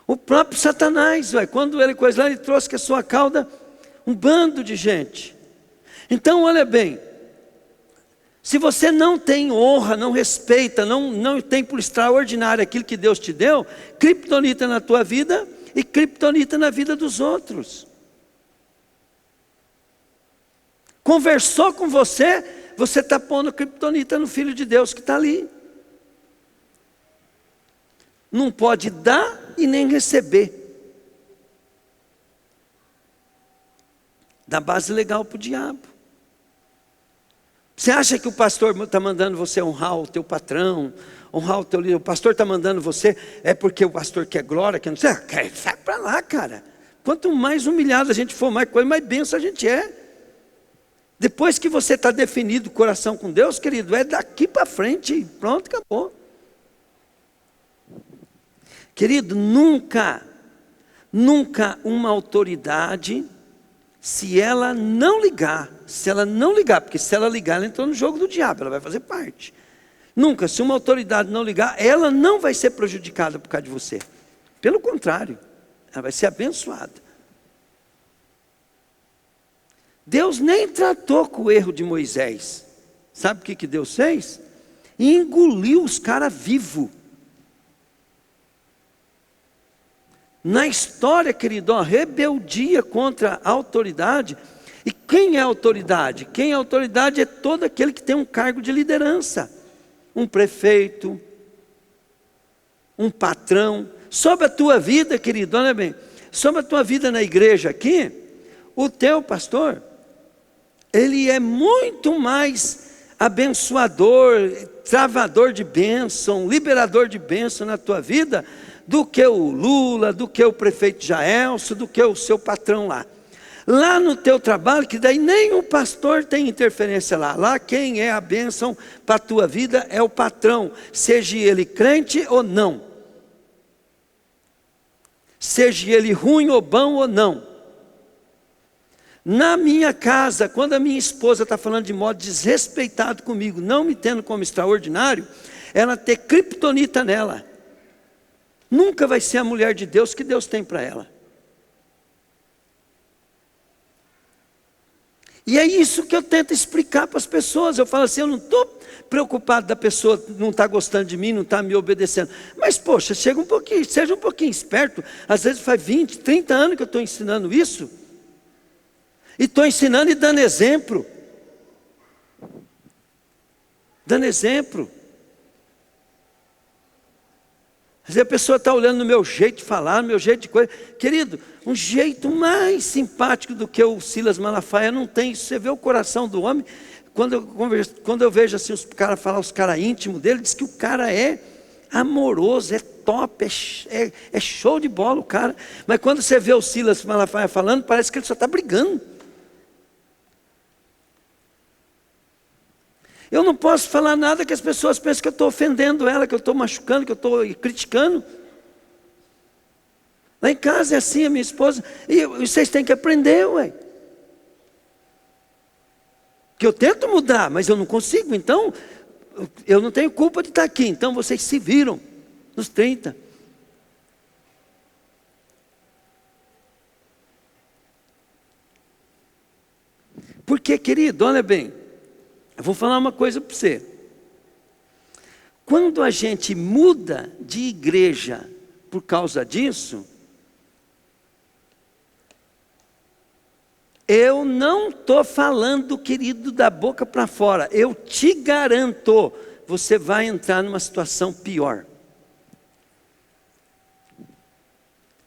O próprio Satanás, quando ele coisou, ele trouxe com a sua cauda um bando de gente. Então, olha bem, se você não tem honra, não respeita, não tem por extraordinário aquilo que Deus te deu, criptonita na tua vida e criptonita na vida dos outros. Conversou com você, você está pondo criptonita no Filho de Deus que está ali. Não pode dar e nem receber. Dá base legal para o diabo. Você acha que o pastor está mandando você honrar o teu patrão, honrar o teu líder? O pastor está mandando você, é porque o pastor quer glória, quer não sei. Sai para lá, cara. Quanto mais humilhado a gente for, mais coisa, mais benção a gente é. Depois que você está definido o coração com Deus, querido, é daqui para frente, pronto, acabou. Querido, nunca uma autoridade, se ela não ligar, porque se ela ligar, ela entrou no jogo do diabo, ela vai fazer parte. Nunca, se uma autoridade não ligar, ela não vai ser prejudicada por causa de você. Pelo contrário, ela vai ser abençoada. Deus nem tratou com o erro de Moisés. Sabe o que Deus fez? Engoliu os caras vivos. Na história, querido, rebeldia contra a autoridade. E quem é a autoridade? Quem é a autoridade é todo aquele que tem um cargo de liderança. Um prefeito, um patrão. Sobre a tua vida, querido, olha bem, sobre a tua vida na igreja aqui, o teu pastor, ele é muito mais abençoador, travador de bênção, liberador de bênção na tua vida, do que o Lula, do que o prefeito Jaelso, do que o seu patrão lá. Lá no teu trabalho, que daí nem o pastor tem interferência lá. Lá quem é a bênção para a tua vida é o patrão, seja ele crente ou não. Seja ele ruim ou bom ou não. Na minha casa, quando a minha esposa está falando de modo desrespeitado comigo, não me tendo como extraordinário, ela ter criptonita nela. Nunca vai ser a mulher de Deus que Deus tem para ela. E é isso que eu tento explicar para as pessoas. Eu falo assim, eu não estou preocupado da pessoa não estar gostando de mim, não estar me obedecendo. Mas poxa, seja um pouquinho esperto. Às vezes faz 20, 30 anos que eu estou ensinando isso. E estou ensinando e dando exemplo. Dando exemplo. Às vezes a pessoa está olhando no meu jeito de falar, no meu jeito de coisa. Querido, um jeito mais simpático do que o Silas Malafaia não tem. Você vê o coração do homem. Quando eu vejo assim, os caras falar, os caras íntimos dele, diz que o cara é amoroso, é top, é show de bola o cara. Mas quando você vê o Silas Malafaia falando, parece que ele só está brigando. Eu não posso falar nada que as pessoas pensam que eu estou ofendendo ela, que eu estou machucando, que eu estou criticando. Lá em casa é assim, a minha esposa. E vocês têm que aprender, ué. Que eu tento mudar, mas eu não consigo. Então, eu não tenho culpa de estar aqui. Então, vocês se viram nos 30. Porque, querido, olha bem. Eu vou falar uma coisa para você. Quando a gente muda de igreja por causa disso, eu não estou falando, querido, da boca para fora. Eu te garanto, você vai entrar numa situação pior.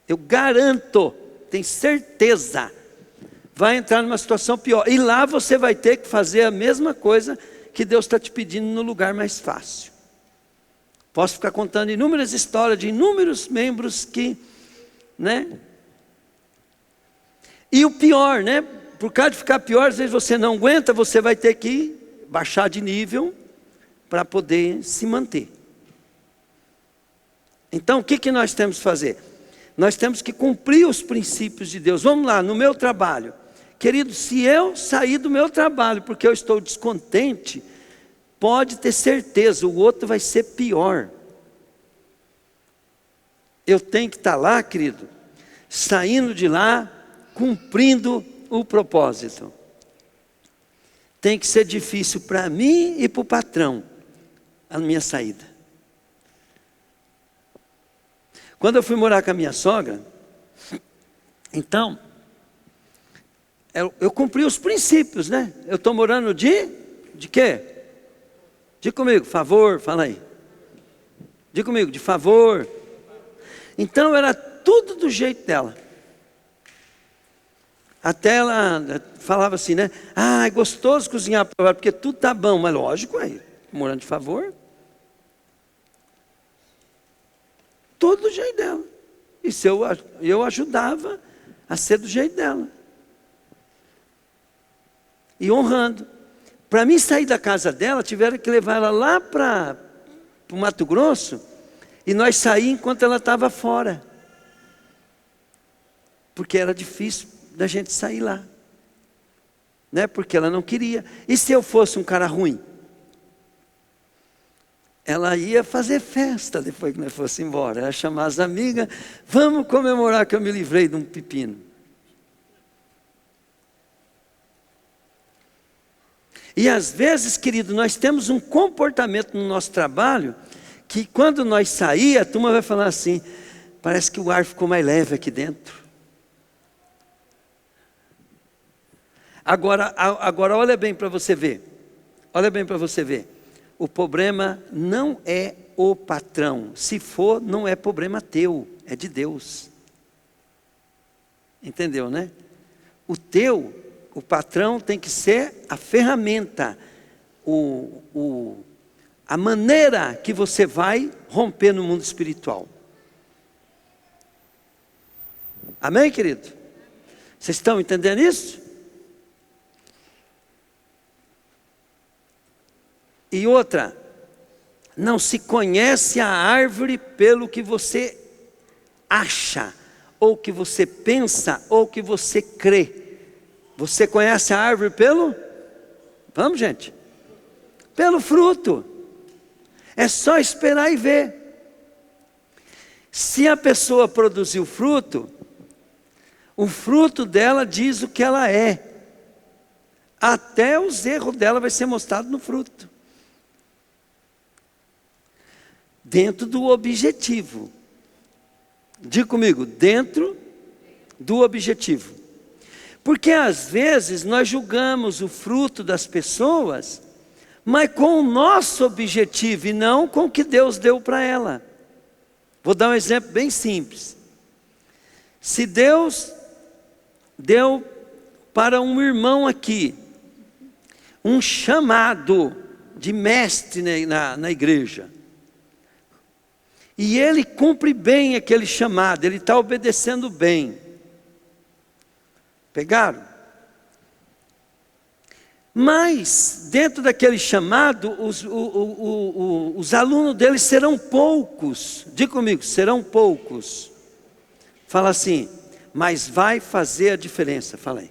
Eu garanto, tenho certeza. Vai entrar numa situação pior. E lá você vai ter que fazer a mesma coisa que Deus está te pedindo no lugar mais fácil. Posso ficar contando inúmeras histórias de inúmeros membros que, E o pior, né? Por causa de ficar pior, às vezes você não aguenta, você vai ter que baixar de nível para poder se manter. Então, o que nós temos que fazer? Nós temos que cumprir os princípios de Deus. Vamos lá, no meu trabalho. Querido, se eu sair do meu trabalho porque eu estou descontente, pode ter certeza, o outro vai ser pior. Eu tenho que estar lá, querido, saindo de lá, cumprindo o propósito. Tem que ser difícil para mim e para o patrão a minha saída. Quando eu fui morar com a minha sogra, então, eu cumpri os princípios, né? Eu estou morando de quê? Diga comigo, favor, fala aí. Diga comigo, de favor. Então era tudo do jeito dela. Até ela falava assim, né? Ah, é gostoso cozinhar para ela, porque tudo tá bom. Mas lógico, aí, morando de favor. Tudo do jeito dela. E se eu ajudava a ser do jeito dela. E honrando. Para mim sair da casa dela, tiveram que levar ela lá para o Mato Grosso. E nós saímos enquanto ela estava fora. Porque era difícil da gente sair lá. Né? Porque ela não queria. E se eu fosse um cara ruim? Ela ia fazer festa depois que nós fosse embora. Ela ia chamar as amigas. Vamos comemorar que eu me livrei de um pepino. E às vezes, querido, nós temos um comportamento no nosso trabalho que quando nós sair, a turma vai falar assim, parece que o ar ficou mais leve aqui dentro. Agora olha bem para você ver. Olha bem para você ver. O problema não é o patrão. Se for, não é problema teu, é de Deus. Entendeu, né? O patrão tem que ser a ferramenta, a maneira que você vai romper no mundo espiritual. Amém, querido? Vocês estão entendendo isso? E outra, não se conhece a árvore pelo que você acha, ou que você pensa, ou que você crê. Você conhece a árvore pelo? Vamos, gente. Pelo fruto. É só esperar e ver. Se a pessoa produziu fruto, o fruto dela diz o que ela é. Até os erros dela vai ser mostrado no fruto. Dentro do objetivo. Diga comigo, dentro do objetivo. Porque às vezes nós julgamos o fruto das pessoas, mas com o nosso objetivo e não com o que Deus deu para ela. Vou dar um exemplo bem simples. Se Deus deu para um irmão aqui um chamado de mestre na igreja, e ele cumpre bem aquele chamado, ele está obedecendo bem. Pegaram? Mas, dentro daquele chamado, os alunos dele serão poucos. Diga comigo, serão poucos. Fala assim, mas vai fazer a diferença. Fala aí.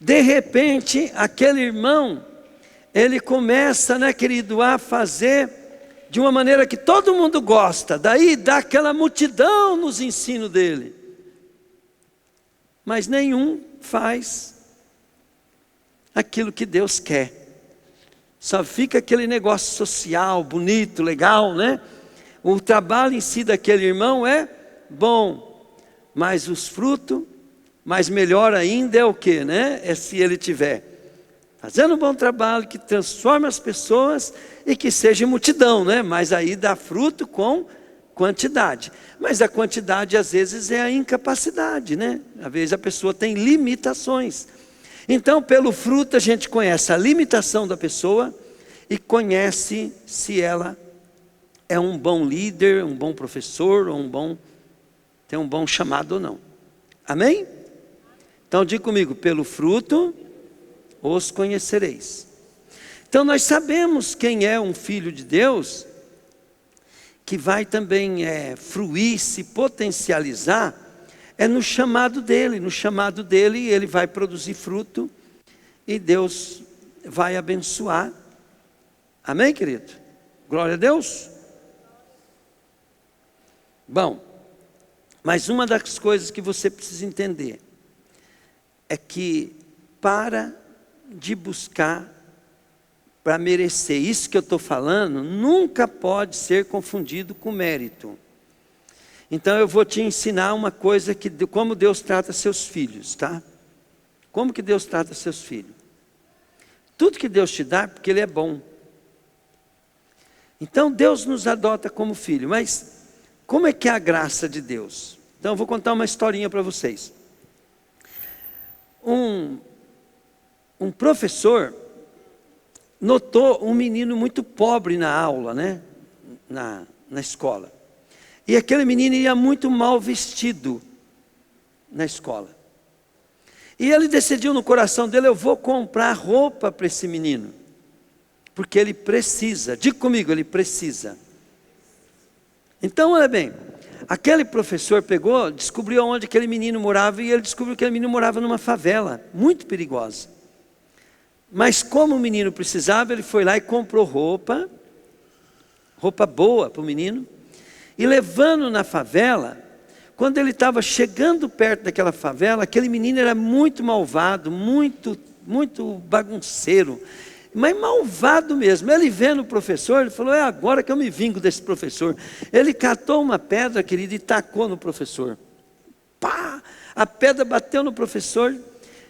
De repente, aquele irmão, ele começa, né, querido, a fazer de uma maneira que todo mundo gosta. Daí dá aquela multidão nos ensinos dele. Mas nenhum faz aquilo que Deus quer. Só fica aquele negócio social, bonito, legal, né? O trabalho em si daquele irmão é bom, mas os frutos, mas melhor ainda é o que, né? É se ele tiver fazendo um bom trabalho, que transforme as pessoas e que seja multidão, né? Mas aí dá fruto com quantidade. Mas a quantidade às vezes é a incapacidade, né? Às vezes a pessoa tem limitações. Então, pelo fruto a gente conhece a limitação da pessoa e conhece se ela é um bom líder, um bom professor ou um bom tem um bom chamado ou não. Amém? Então diga comigo, pelo fruto os conhecereis. Então nós sabemos quem é um filho de Deus, que vai também fruir, se potencializar, é no chamado dele. No chamado dele ele vai produzir fruto e Deus vai abençoar. Amém, querido? Glória a Deus. Bom, mas uma das coisas que você precisa entender é que para de buscar para merecer, isso que eu estou falando nunca pode ser confundido com mérito. Então eu vou te ensinar uma coisa, como Deus trata seus filhos, tá? Como que Deus trata seus filhos? Tudo que Deus te dá é porque Ele é bom. Então Deus nos adota como filho, mas como é que é a graça de Deus? Então eu vou contar uma historinha para vocês. Um professor notou um menino muito pobre na aula, né? Na escola. E aquele menino ia muito mal vestido na escola. E ele decidiu no coração dele, eu vou comprar roupa para esse menino. Porque ele precisa. Diga comigo, ele precisa. Então, olha bem, aquele professor pegou, descobriu onde aquele menino morava, e ele descobriu que aquele menino morava numa favela, muito perigosa. Mas como o menino precisava, ele foi lá e comprou roupa boa para o menino, e levando na favela, quando ele estava chegando perto daquela favela, aquele menino era muito malvado, muito bagunceiro, mas malvado mesmo. Ele vendo o professor, ele falou, é agora que eu me vingo desse professor. Ele catou uma pedra, querido, e tacou no professor. Pá! A pedra bateu no professor,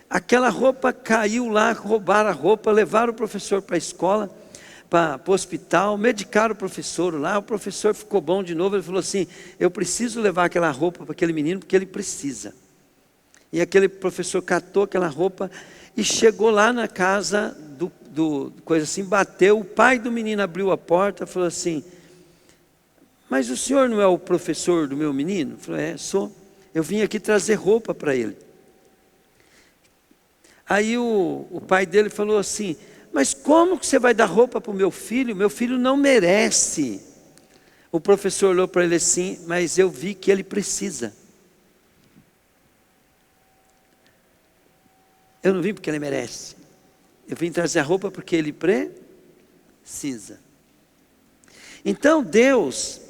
aquela roupa caiu lá, roubaram a roupa, levaram o professor para a escola, para o hospital, medicaram o professor lá, o professor ficou bom de novo, ele falou assim, eu preciso levar aquela roupa para aquele menino, porque ele precisa. E aquele professor catou aquela roupa e chegou lá na casa coisa assim, bateu, o pai do menino abriu a porta, falou assim, mas o senhor não é o professor do meu menino? Ele falou, sou, eu vim aqui trazer roupa para ele. Aí o pai dele falou assim, mas como que você vai dar roupa para o meu filho? Meu filho não merece. O professor olhou para ele assim, mas eu vi que ele precisa. Eu não vim porque ele merece. Eu vim trazer a roupa porque ele precisa. Então Deus,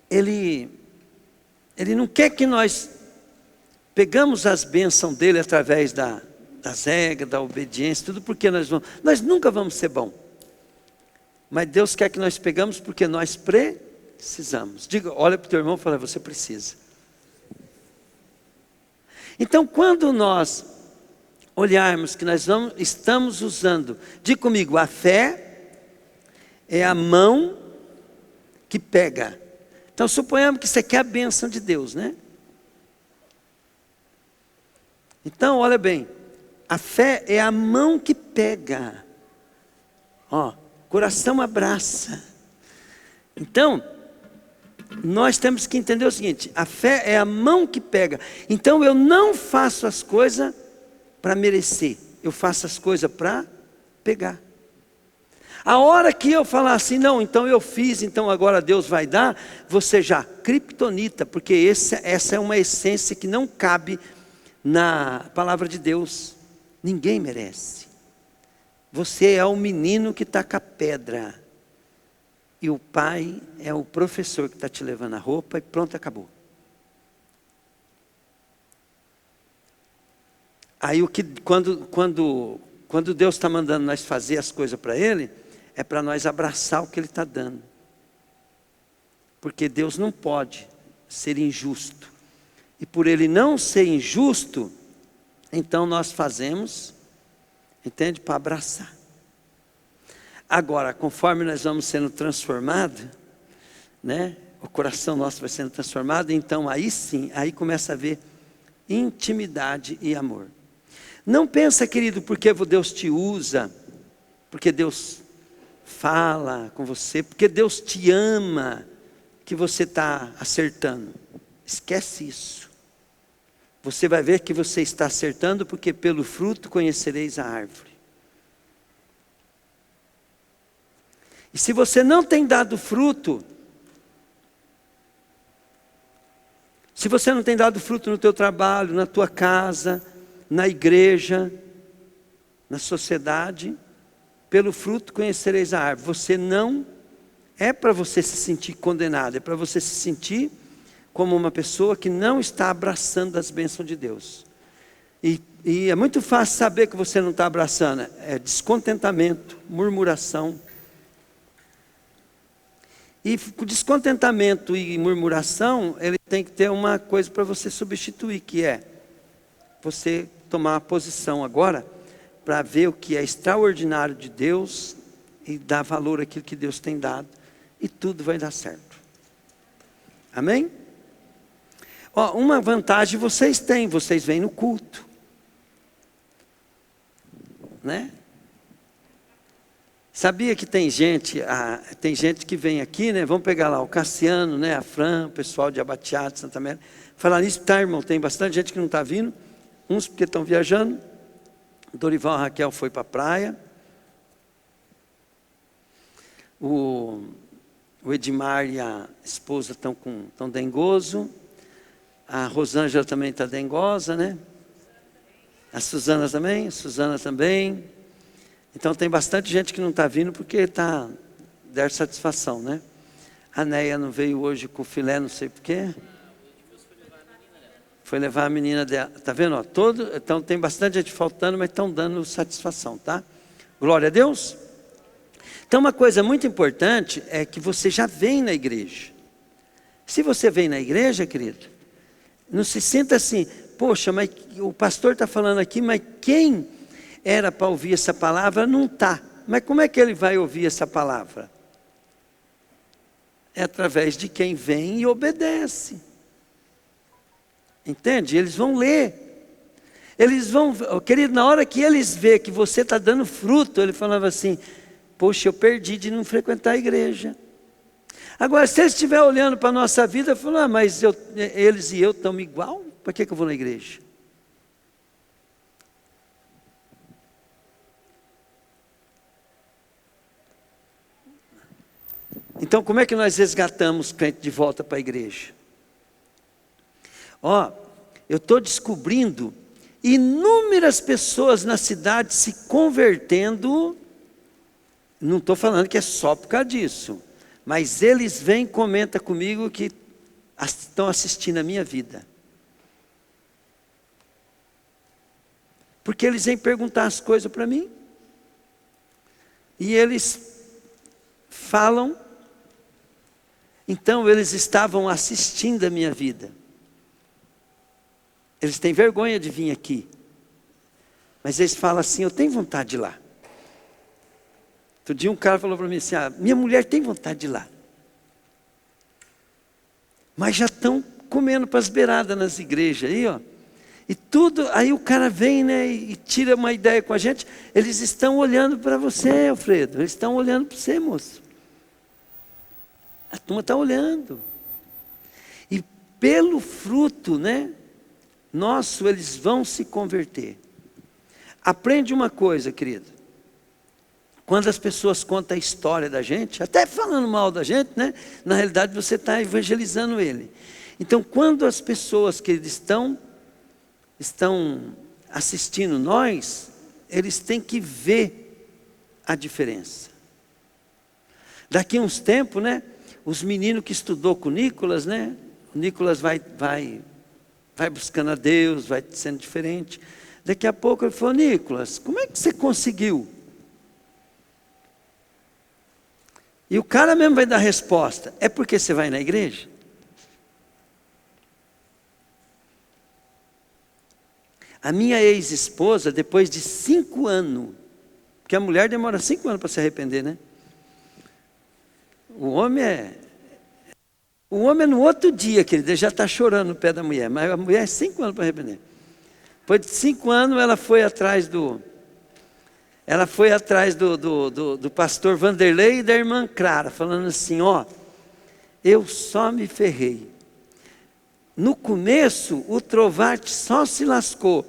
Ele não quer que nós pegamos as bênçãos dEle através das regras, da obediência, tudo porque nós nunca vamos ser bons. Mas Deus quer que nós pegamos porque nós precisamos. Diga, olha para o teu irmão e fala, você precisa. Então quando nós olharmos que nós estamos usando, diga comigo, a fé é a mão que pega. Então suponhamos que você quer a bênção de Deus, né? Então olha bem, a fé é a mão que pega. Ó, coração abraça. Então, nós temos que entender o seguinte, a fé é a mão que pega. Então eu não faço as coisas para merecer, eu faço as coisas para pegar. A hora que eu falar assim, não, então eu fiz, então agora Deus vai dar, você já criptonita, porque essa é uma essência que não cabe na palavra de Deus. Ninguém merece. Você é o menino que está com a pedra, e o pai é o professor que está te levando a roupa, e pronto, acabou. Aí quando Deus está mandando nós fazer as coisas para Ele, é para nós abraçar o que Ele está dando. Porque Deus não pode ser injusto. E por Ele não ser injusto, então nós fazemos, entende? Para abraçar. Agora, conforme nós vamos sendo transformados, né? O coração nosso vai sendo transformado, então aí sim, aí começa a haver intimidade e amor. Não pensa, querido, porque Deus te usa, porque Deus fala com você, porque Deus te ama, que você está acertando. Esquece isso. Você vai ver que você está acertando, porque pelo fruto conhecereis a árvore. E se você não tem dado fruto, se você não tem dado fruto no teu trabalho, na tua casa, na igreja, na sociedade, pelo fruto conhecereis a árvore. Você não é para você se sentir condenado, é para você se sentir como uma pessoa que não está abraçando as bênçãos de Deus. E é muito fácil saber que você não está abraçando. É descontentamento, murmuração. E o descontentamento e murmuração, ele tem que ter uma coisa para você substituir, que é você tomar uma posição agora para ver o que é extraordinário de Deus e dar valor àquilo que Deus tem dado, e tudo vai dar certo. Amém? Ó, uma vantagem vocês têm, vocês vêm no culto, né? Sabia que tem gente que vem aqui, né? Vamos pegar lá o Cassiano, né? A Fran, o pessoal de Abatiá, de Santa Maria. Falar nisso, tá, irmão? Tem bastante gente que não está vindo. Uns porque estão viajando. Dorival e Raquel foi para a praia. O Edmar e a esposa estão dengoso. A Rosângela também está dengosa, né? A Suzana também. Então tem bastante gente que não está vindo porque der satisfação, né? A Neia não veio hoje com o filé, não sei porquê. Foi levar a menina dela. Está vendo? Ó, então tem bastante gente faltando, mas estão dando satisfação, tá? Glória a Deus. Então uma coisa muito importante é que você já vem na igreja. Se você vem na igreja, querido, não se sinta assim, poxa, mas o pastor está falando aqui, mas quem era para ouvir essa palavra não está. Mas como é que ele vai ouvir essa palavra? É através de quem vem e obedece. Entende? Eles vão ler. Eles vão, querido, na hora que eles vê que você está dando fruto, ele falava assim, poxa, eu perdi de não frequentar a igreja. Agora, se eles estiverem olhando para a nossa vida, falando, mas eles e eu estamos igual, para que eu vou na igreja? Então, como é que nós resgatamos o crente de volta para a igreja? Ó, eu estou descobrindo inúmeras pessoas na cidade se convertendo. Não estou falando que é só por causa disso, mas eles vêm e comentam comigo que estão assistindo a minha vida. Porque eles vêm perguntar as coisas para mim. E eles falam. Então eles estavam assistindo a minha vida. Eles têm vergonha de vir aqui. Mas eles falam assim, eu tenho vontade de ir lá. Outro dia um cara falou para mim assim, minha mulher tem vontade de ir lá. Mas já estão comendo para as beiradas nas igrejas aí, ó. E tudo, aí o cara vem, né, e tira uma ideia com a gente. Eles estão olhando para você, Alfredo. Eles estão olhando para você, moço. A turma está olhando. E pelo fruto, né, nosso, eles vão se converter. Aprende uma coisa, querido. Quando as pessoas contam a história da gente, até falando mal da gente, né, na realidade você está evangelizando ele. Então, quando as pessoas que estão assistindo nós, eles têm que ver a diferença. Daqui a uns tempos, né, os meninos que estudou com o Nicolas, né, o Nicolas vai buscando a Deus, vai sendo diferente. Daqui a pouco ele falou, Nicolas, como é que você conseguiu? E o cara mesmo vai dar a resposta, é porque você vai na igreja? A minha ex-esposa, depois de 5 anos, porque a mulher demora 5 anos para se arrepender, né? O homem é no outro dia, querido, ele já está chorando no pé da mulher, mas a mulher é 5 anos para arrepender. Depois de 5 anos, ela foi atrás do pastor Vanderlei e da irmã Clara, falando assim, ó, eu só me ferrei. no começo, o Trovati só se lascou.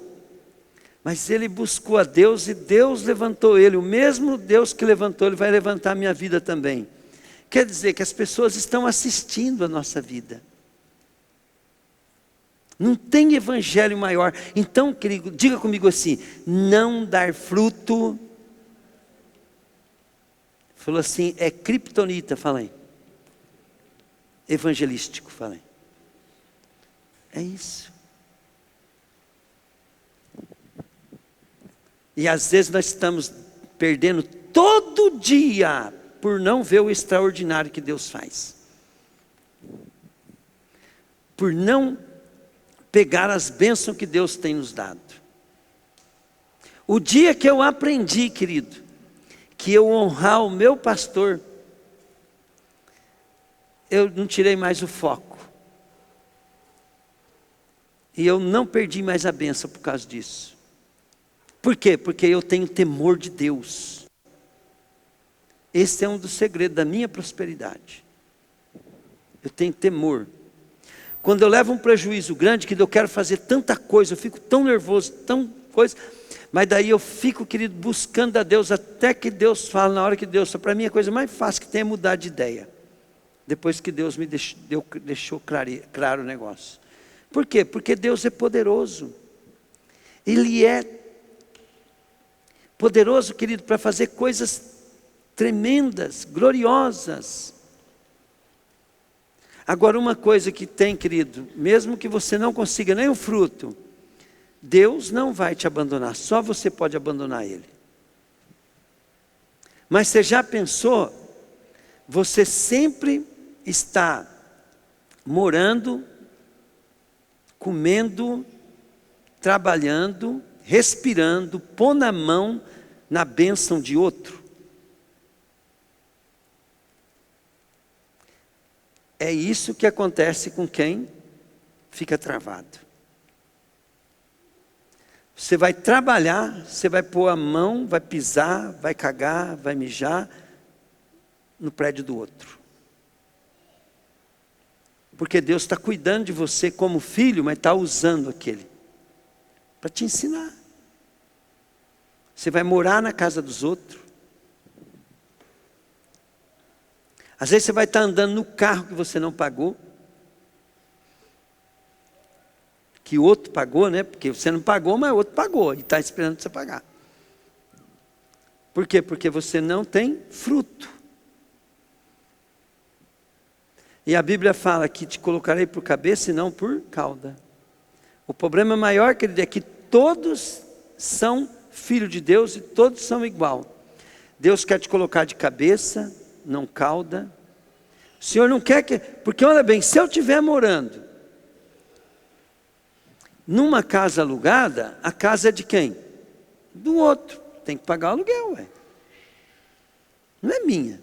Mas ele buscou a Deus e Deus levantou ele. O mesmo Deus que levantou, ele vai levantar a minha vida também. Quer dizer que as pessoas estão assistindo a nossa vida. Não tem evangelho maior. Então, querido, diga comigo assim: não dar fruto. Falou assim, é criptonita, fala aí. Evangelístico, fala aí. É isso. E às vezes nós estamos perdendo todo dia por não ver o extraordinário que Deus faz. Por não pegar as bênçãos que Deus tem nos dado. O dia que eu aprendi, querido, que eu honrar o meu pastor, eu não tirei mais o foco. E eu não perdi mais a bênção por causa disso. Por quê? Porque eu tenho temor de Deus. Esse é um dos segredos da minha prosperidade. Eu tenho temor. Quando eu levo um prejuízo grande, que eu quero fazer tanta coisa, eu fico tão nervoso, tão coisa, mas daí eu fico, querido, buscando a Deus, até que Deus fala, na hora que Deus fala, para mim a coisa mais fácil que tem é mudar de ideia. Depois que Deus me deixou claro o negócio. Por quê? Porque Deus é poderoso. Ele é poderoso, querido, para fazer coisas tremendas, gloriosas. Agora, uma coisa que tem, querido, mesmo que você não consiga nem o fruto, Deus não vai te abandonar, só você pode abandonar Ele. Mas você já pensou, você sempre está morando, comendo, trabalhando, respirando, pondo a mão na bênção de outro. É isso que acontece com quem fica travado. Você vai trabalhar, você vai pôr a mão, vai pisar, vai cagar, vai mijar no prédio do outro. Porque Deus está cuidando de você como filho, mas está usando aquele para te ensinar. Você vai morar na casa dos outros. Às vezes você vai estar andando no carro que você não pagou. Que o outro pagou, né? Porque você não pagou, mas o outro pagou. E está esperando você pagar. Por quê? Porque você não tem fruto. E a Bíblia fala que te colocarei por cabeça e não por cauda. O problema maior, querido, é que todos são filhos de Deus e todos são igual. Deus quer te colocar de cabeça, não cauda. O Senhor não quer que... Porque olha bem, se eu estiver morando numa casa alugada, a casa é de quem? Do outro. Tem que pagar o aluguel, ué. Não é minha.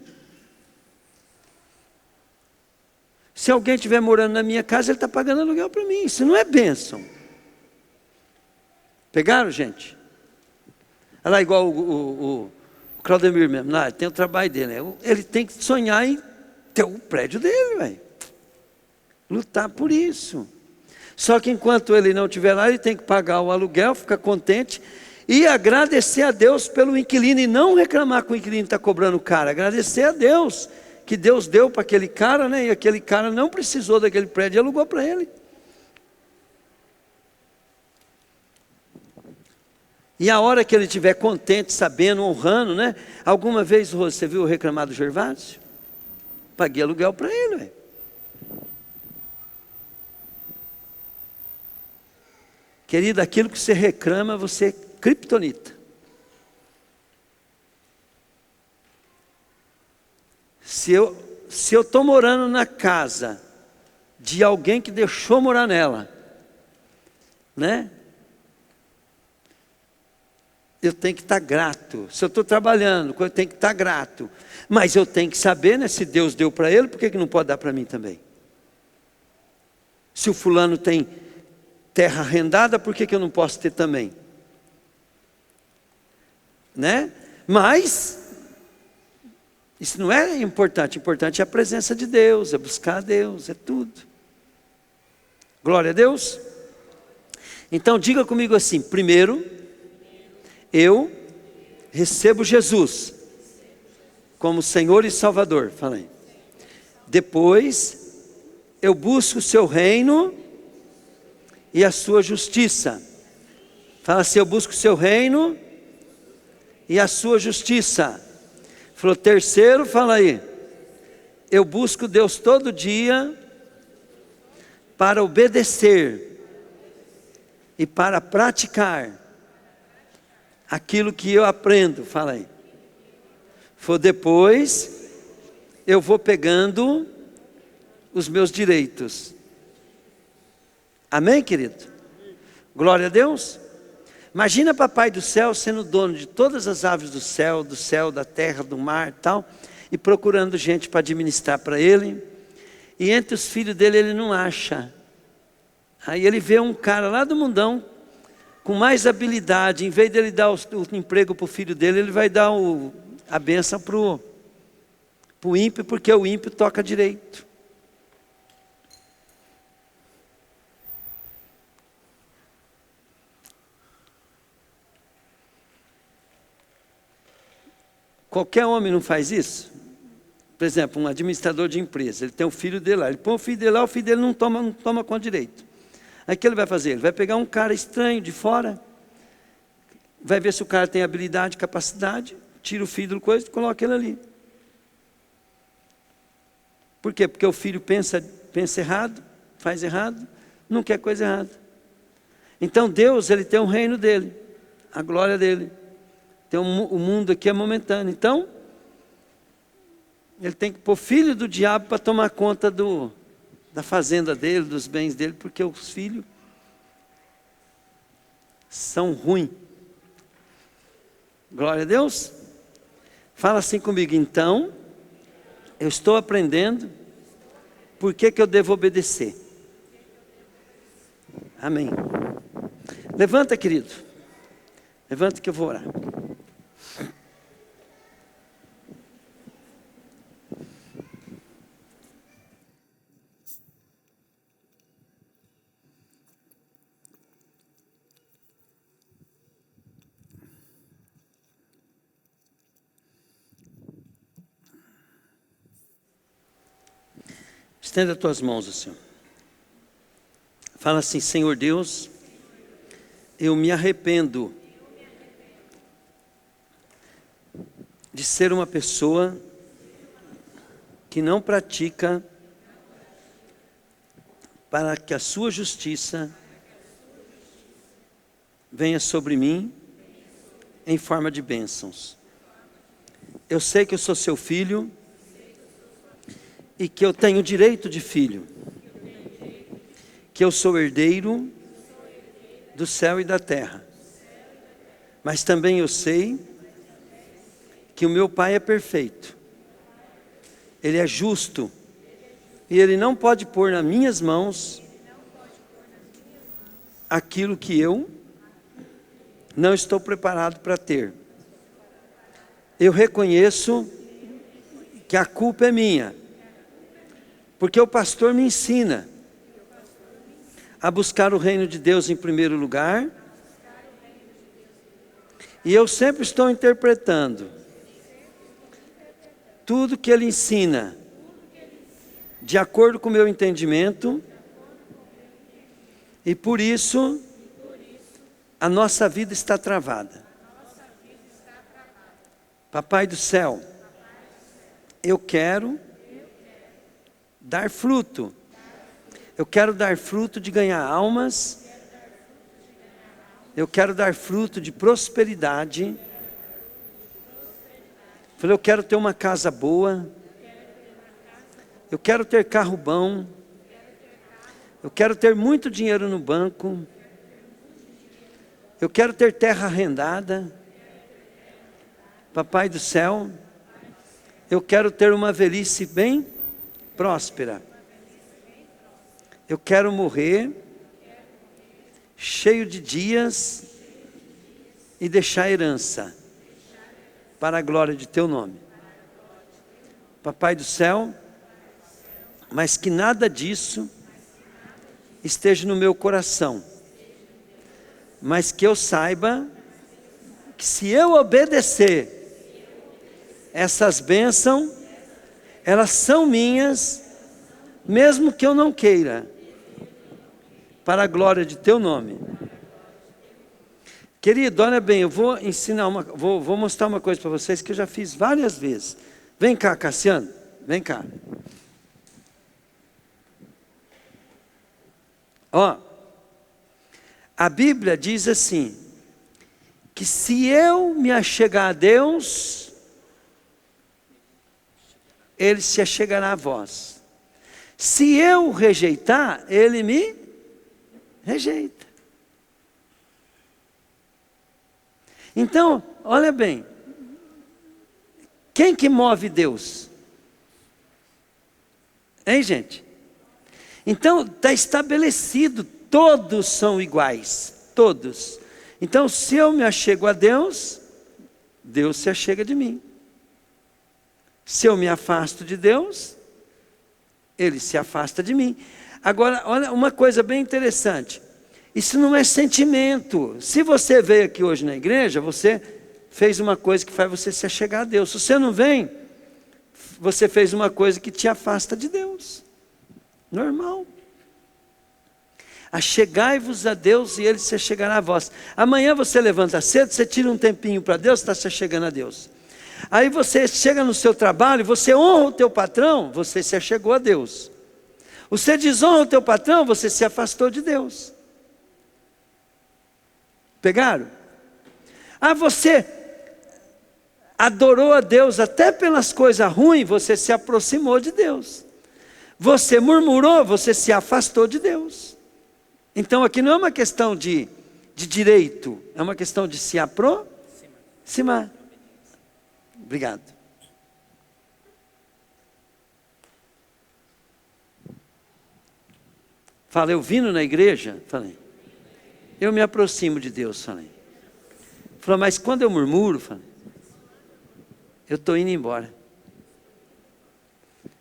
Se alguém estiver morando na minha casa, ele está pagando aluguel para mim. Isso não é bênção. Pegaram, gente? Olha lá, igual o Claudemir mesmo, lá, tem o trabalho dele, né? Ele tem que sonhar em ter o prédio dele, velho. Lutar por isso. Só que enquanto ele não estiver lá, ele tem que pagar o aluguel, ficar contente e agradecer a Deus pelo inquilino e não reclamar que o inquilino está cobrando caro. Agradecer a Deus que Deus deu para aquele cara, né? E aquele cara não precisou daquele prédio e alugou para ele. E a hora que ele estiver contente, sabendo, honrando, né? Alguma vez você viu reclamar do Gervásio? Paguei aluguel para ele, ué. Querido, aquilo que você reclama, você é criptonita. Se eu estou morando na casa de alguém que deixou morar nela, né? Eu tenho que estar grato. Se eu estou trabalhando, eu tenho que estar grato. Mas eu tenho que saber, né? Se Deus deu para ele, por que não pode dar para mim também? Se o fulano tem terra arrendada, por que eu não posso ter também? Né? Mas isso não é importante. Importante é a presença de Deus, é buscar a Deus, é tudo. Glória a Deus. Então diga comigo assim: primeiro, eu recebo Jesus como Senhor e Salvador. Fala aí. Depois, eu busco o seu reino e a sua justiça. Fala assim: eu busco o seu reino e a sua justiça. Falou, terceiro, fala aí: eu busco Deus todo dia para obedecer e para praticar aquilo que eu aprendo. Fala aí. Falou, depois eu vou pegando os meus direitos. Amém, querido? Glória a Deus. Imagina papai do céu sendo dono de todas as aves do céu, da terra, do mar e tal, e procurando gente para administrar para ele, e entre os filhos dele ele não acha. Aí ele vê um cara lá do mundão, com mais habilidade, em vez dele dar o emprego para o filho dele, ele vai dar a bênção para o ímpio, porque o ímpio toca direito. Qualquer homem não faz isso? Por exemplo, um administrador de empresa, ele tem um filho dele lá, ele põe o filho dele lá, o filho dele não toma conta direito. Aí o que ele vai fazer? Ele vai pegar um cara estranho de fora, vai ver se o cara tem habilidade, capacidade, tira o filho do coisa e coloca ele ali. Por quê? Porque o filho pensa errado, faz errado, não quer coisa errada. Então Deus, ele tem um reino dele, a glória dele. Então, o mundo aqui é momentâneo. Então, ele tem que pôr filho do diabo para tomar conta da fazenda dele, dos bens dele, porque os filhos são ruins. Glória a Deus. Fala assim comigo: então, eu estou aprendendo por que eu devo obedecer. Amém. Levanta, querido. Levanta que eu vou orar. Estenda as tuas mãos assim. Fala assim: Senhor Deus, eu me arrependo de ser uma pessoa que não pratica para que a sua justiça venha sobre mim em forma de bênçãos. Eu sei que eu sou seu filho e que eu tenho direito de filho, que eu sou herdeiro do céu e da terra, mas também eu sei que o meu pai é perfeito, ele é justo, e ele não pode pôr nas minhas mãos aquilo que eu não estou preparado para ter. Eu reconheço que a culpa é minha, porque o pastor me ensina a buscar o reino de Deus em primeiro lugar, e eu sempre estou interpretando tudo que ele ensina de acordo com o meu entendimento, e por isso a nossa vida está travada. Papai do céu, eu quero dar fruto. Eu quero dar fruto de ganhar almas. Eu quero dar fruto de prosperidade. Falei, eu quero ter uma casa boa. Eu quero ter carro bom. Eu quero ter muito dinheiro no banco. Eu quero ter terra arrendada. Papai do céu, eu quero ter uma velhice bem próspera. Eu quero morrer cheio de dias e deixar herança para a glória de teu nome. Papai do céu, mas que nada disso esteja no meu coração, mas que eu saiba que se eu obedecer, essas bênçãos, elas são minhas, mesmo que eu não queira, para a glória de teu nome. Querido, olha bem, eu vou ensinar vou mostrar uma coisa para vocês que eu já fiz várias vezes. Vem cá, Cassiano, vem cá. Ó, a Bíblia diz assim, que se eu me achegar a Deus, Ele se achegará a vós. Se eu rejeitar, Ele me rejeita. Então, olha bem, quem que move Deus? Hein, gente? Então, está estabelecido, todos são iguais, todos. Então, se eu me achego a Deus, Deus se achega de mim. Se eu me afasto de Deus, Ele se afasta de mim. Agora, olha uma coisa bem interessante. Isso não é sentimento. Se você veio aqui hoje na igreja, você fez uma coisa que faz você se achegar a Deus. Se você não vem, você fez uma coisa que te afasta de Deus. Normal. Achegai-vos a Deus e Ele se achegará a vós. Amanhã você levanta cedo, você tira um tempinho para Deus, está se achegando a Deus. Aí você chega no seu trabalho, você honra o teu patrão, você se achegou a Deus. Você desonra o teu patrão, você se afastou de Deus. Pegaram? Ah, você adorou a Deus até pelas coisas ruins, você se aproximou de Deus. Você murmurou, você se afastou de Deus. Então aqui não é uma questão de direito, é uma questão de se aproximar. Obrigado. Falei, eu vindo na igreja, falei, eu me aproximo de Deus, falei. Falou, mas quando eu murmuro, falei, eu estou indo embora.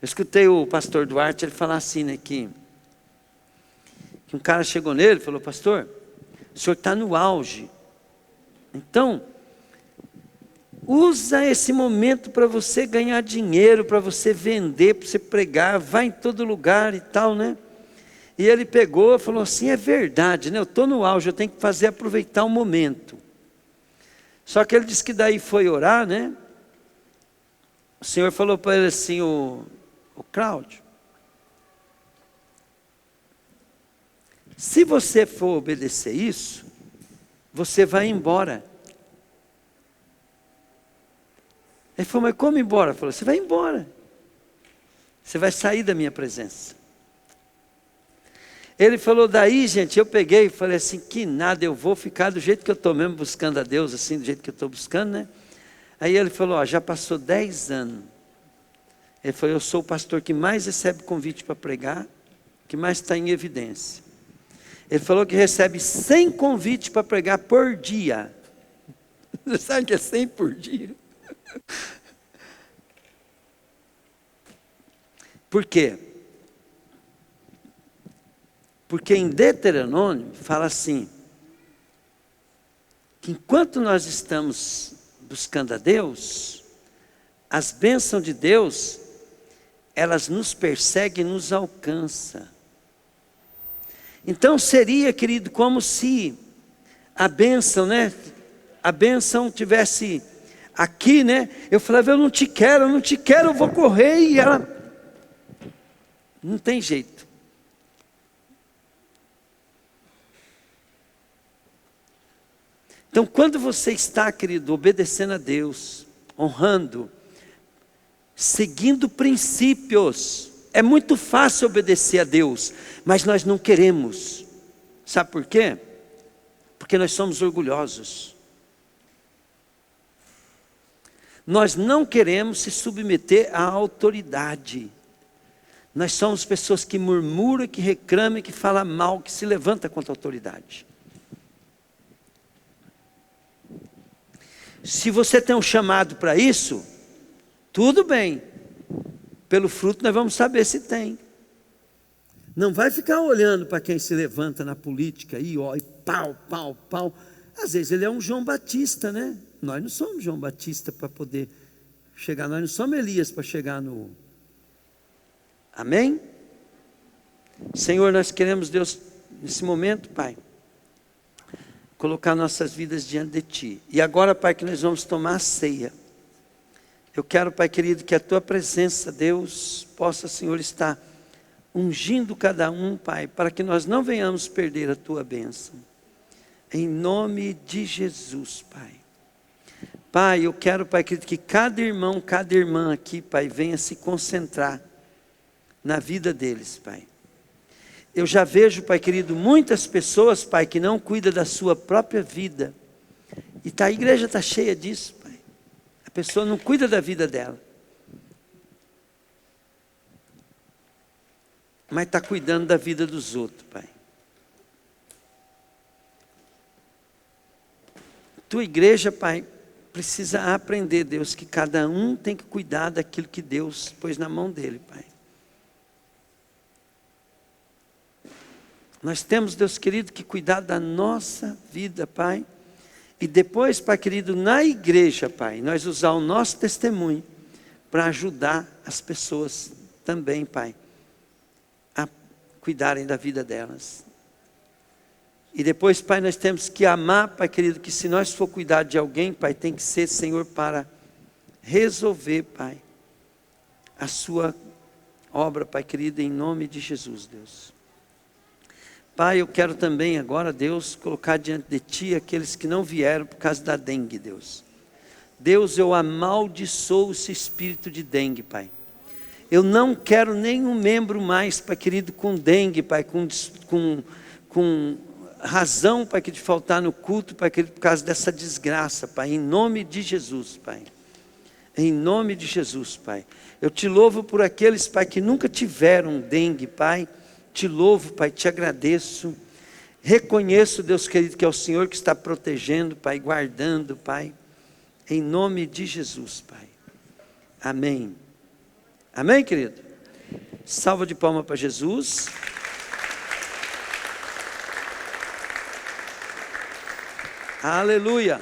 Eu escutei o pastor Duarte, ele falar assim, né, que um cara chegou nele e falou, pastor, o senhor está no auge. Então, usa esse momento para você ganhar dinheiro, para você vender, para você pregar, vai em todo lugar e tal, né? E ele pegou e falou assim, é verdade, né? Eu estou no auge, eu tenho que aproveitar o momento. Só que ele disse que daí foi orar, né? O Senhor falou para ele assim, o Cláudio, se você for obedecer isso, você vai embora. Ele falou, mas como embora? Ele falou, você vai embora. Você vai sair da minha presença. Ele falou, daí, gente, eu peguei e falei assim, que nada, eu vou ficar do jeito que eu estou mesmo buscando a Deus, assim, do jeito que eu estou buscando, né? Aí ele falou, ó, já passou 10 anos. Ele falou, eu sou o pastor que mais recebe convite para pregar, que mais está em evidência. Ele falou que recebe 100 convites para pregar por dia. Você sabe o que é 100 por dia? Por quê? Porque em Deuteronômio fala assim, que enquanto nós estamos buscando a Deus, as bênçãos de Deus, elas nos perseguem e nos alcançam. Então seria, querido, como se a bênção, né? A bênção tivesse aqui, né? Eu falava, eu não te quero, eu vou correr. E ela, não tem jeito. Então quando você está, querido, obedecendo a Deus, honrando, seguindo princípios, é muito fácil obedecer a Deus, mas nós não queremos. Sabe por quê? Porque nós somos orgulhosos. Nós não queremos se submeter à autoridade. Nós somos pessoas que murmuram, que reclamam, que falam mal, que se levantam contra a autoridade. Se você tem um chamado para isso, tudo bem. Pelo fruto nós vamos saber se tem. Não vai ficar olhando para quem se levanta na política aí, ó, e pau, pau, pau. Às vezes ele é um João Batista, né? Nós não somos João Batista para poder chegar, nós não somos Elias para chegar no... Amém? Senhor, nós queremos, Deus, nesse momento, Pai, colocar nossas vidas diante de Ti. E agora, Pai, que nós vamos tomar a ceia. Eu quero, Pai querido, que a Tua presença, Deus, possa, Senhor, estar ungindo cada um, Pai, para que nós não venhamos perder a Tua bênção. Em nome de Jesus, Pai. Pai, eu quero, Pai querido, que cada irmão, cada irmã aqui, Pai, venha se concentrar na vida deles, Pai. Eu já vejo, Pai querido, muitas pessoas, Pai, que não cuidam da sua própria vida. E a igreja está cheia disso, Pai. A pessoa não cuida da vida dela. Mas está cuidando da vida dos outros, Pai. Tua igreja, Pai, precisa aprender, Deus, que cada um tem que cuidar daquilo que Deus pôs na mão dele, Pai. Nós temos, Deus querido, que cuidar da nossa vida, Pai. E depois, Pai querido, na igreja, Pai, nós usar o nosso testemunho para ajudar as pessoas também, Pai, a cuidarem da vida delas. E depois, Pai, nós temos que amar, Pai querido, que se nós for cuidar de alguém, Pai, tem que ser, Senhor, para resolver, Pai, a sua obra, Pai querido, em nome de Jesus, Deus. Pai, eu quero também agora, Deus, colocar diante de Ti aqueles que não vieram por causa da dengue, Deus. Deus, eu amaldiçoo esse espírito de dengue, Pai. Eu não quero nenhum membro mais, Pai querido, com dengue, Pai, com razão, Pai, de faltar no culto, Pai querido, por causa dessa desgraça, Pai, em nome de Jesus, Pai. Em nome de Jesus, Pai. Eu te louvo por aqueles, Pai, que nunca tiveram dengue, Pai. Te louvo, Pai, te agradeço. Reconheço, Deus querido, que é o Senhor que está protegendo, Pai, guardando, Pai. Em nome de Jesus, Pai. Amém. Amém, querido? Salva de palma para Jesus. Aleluia.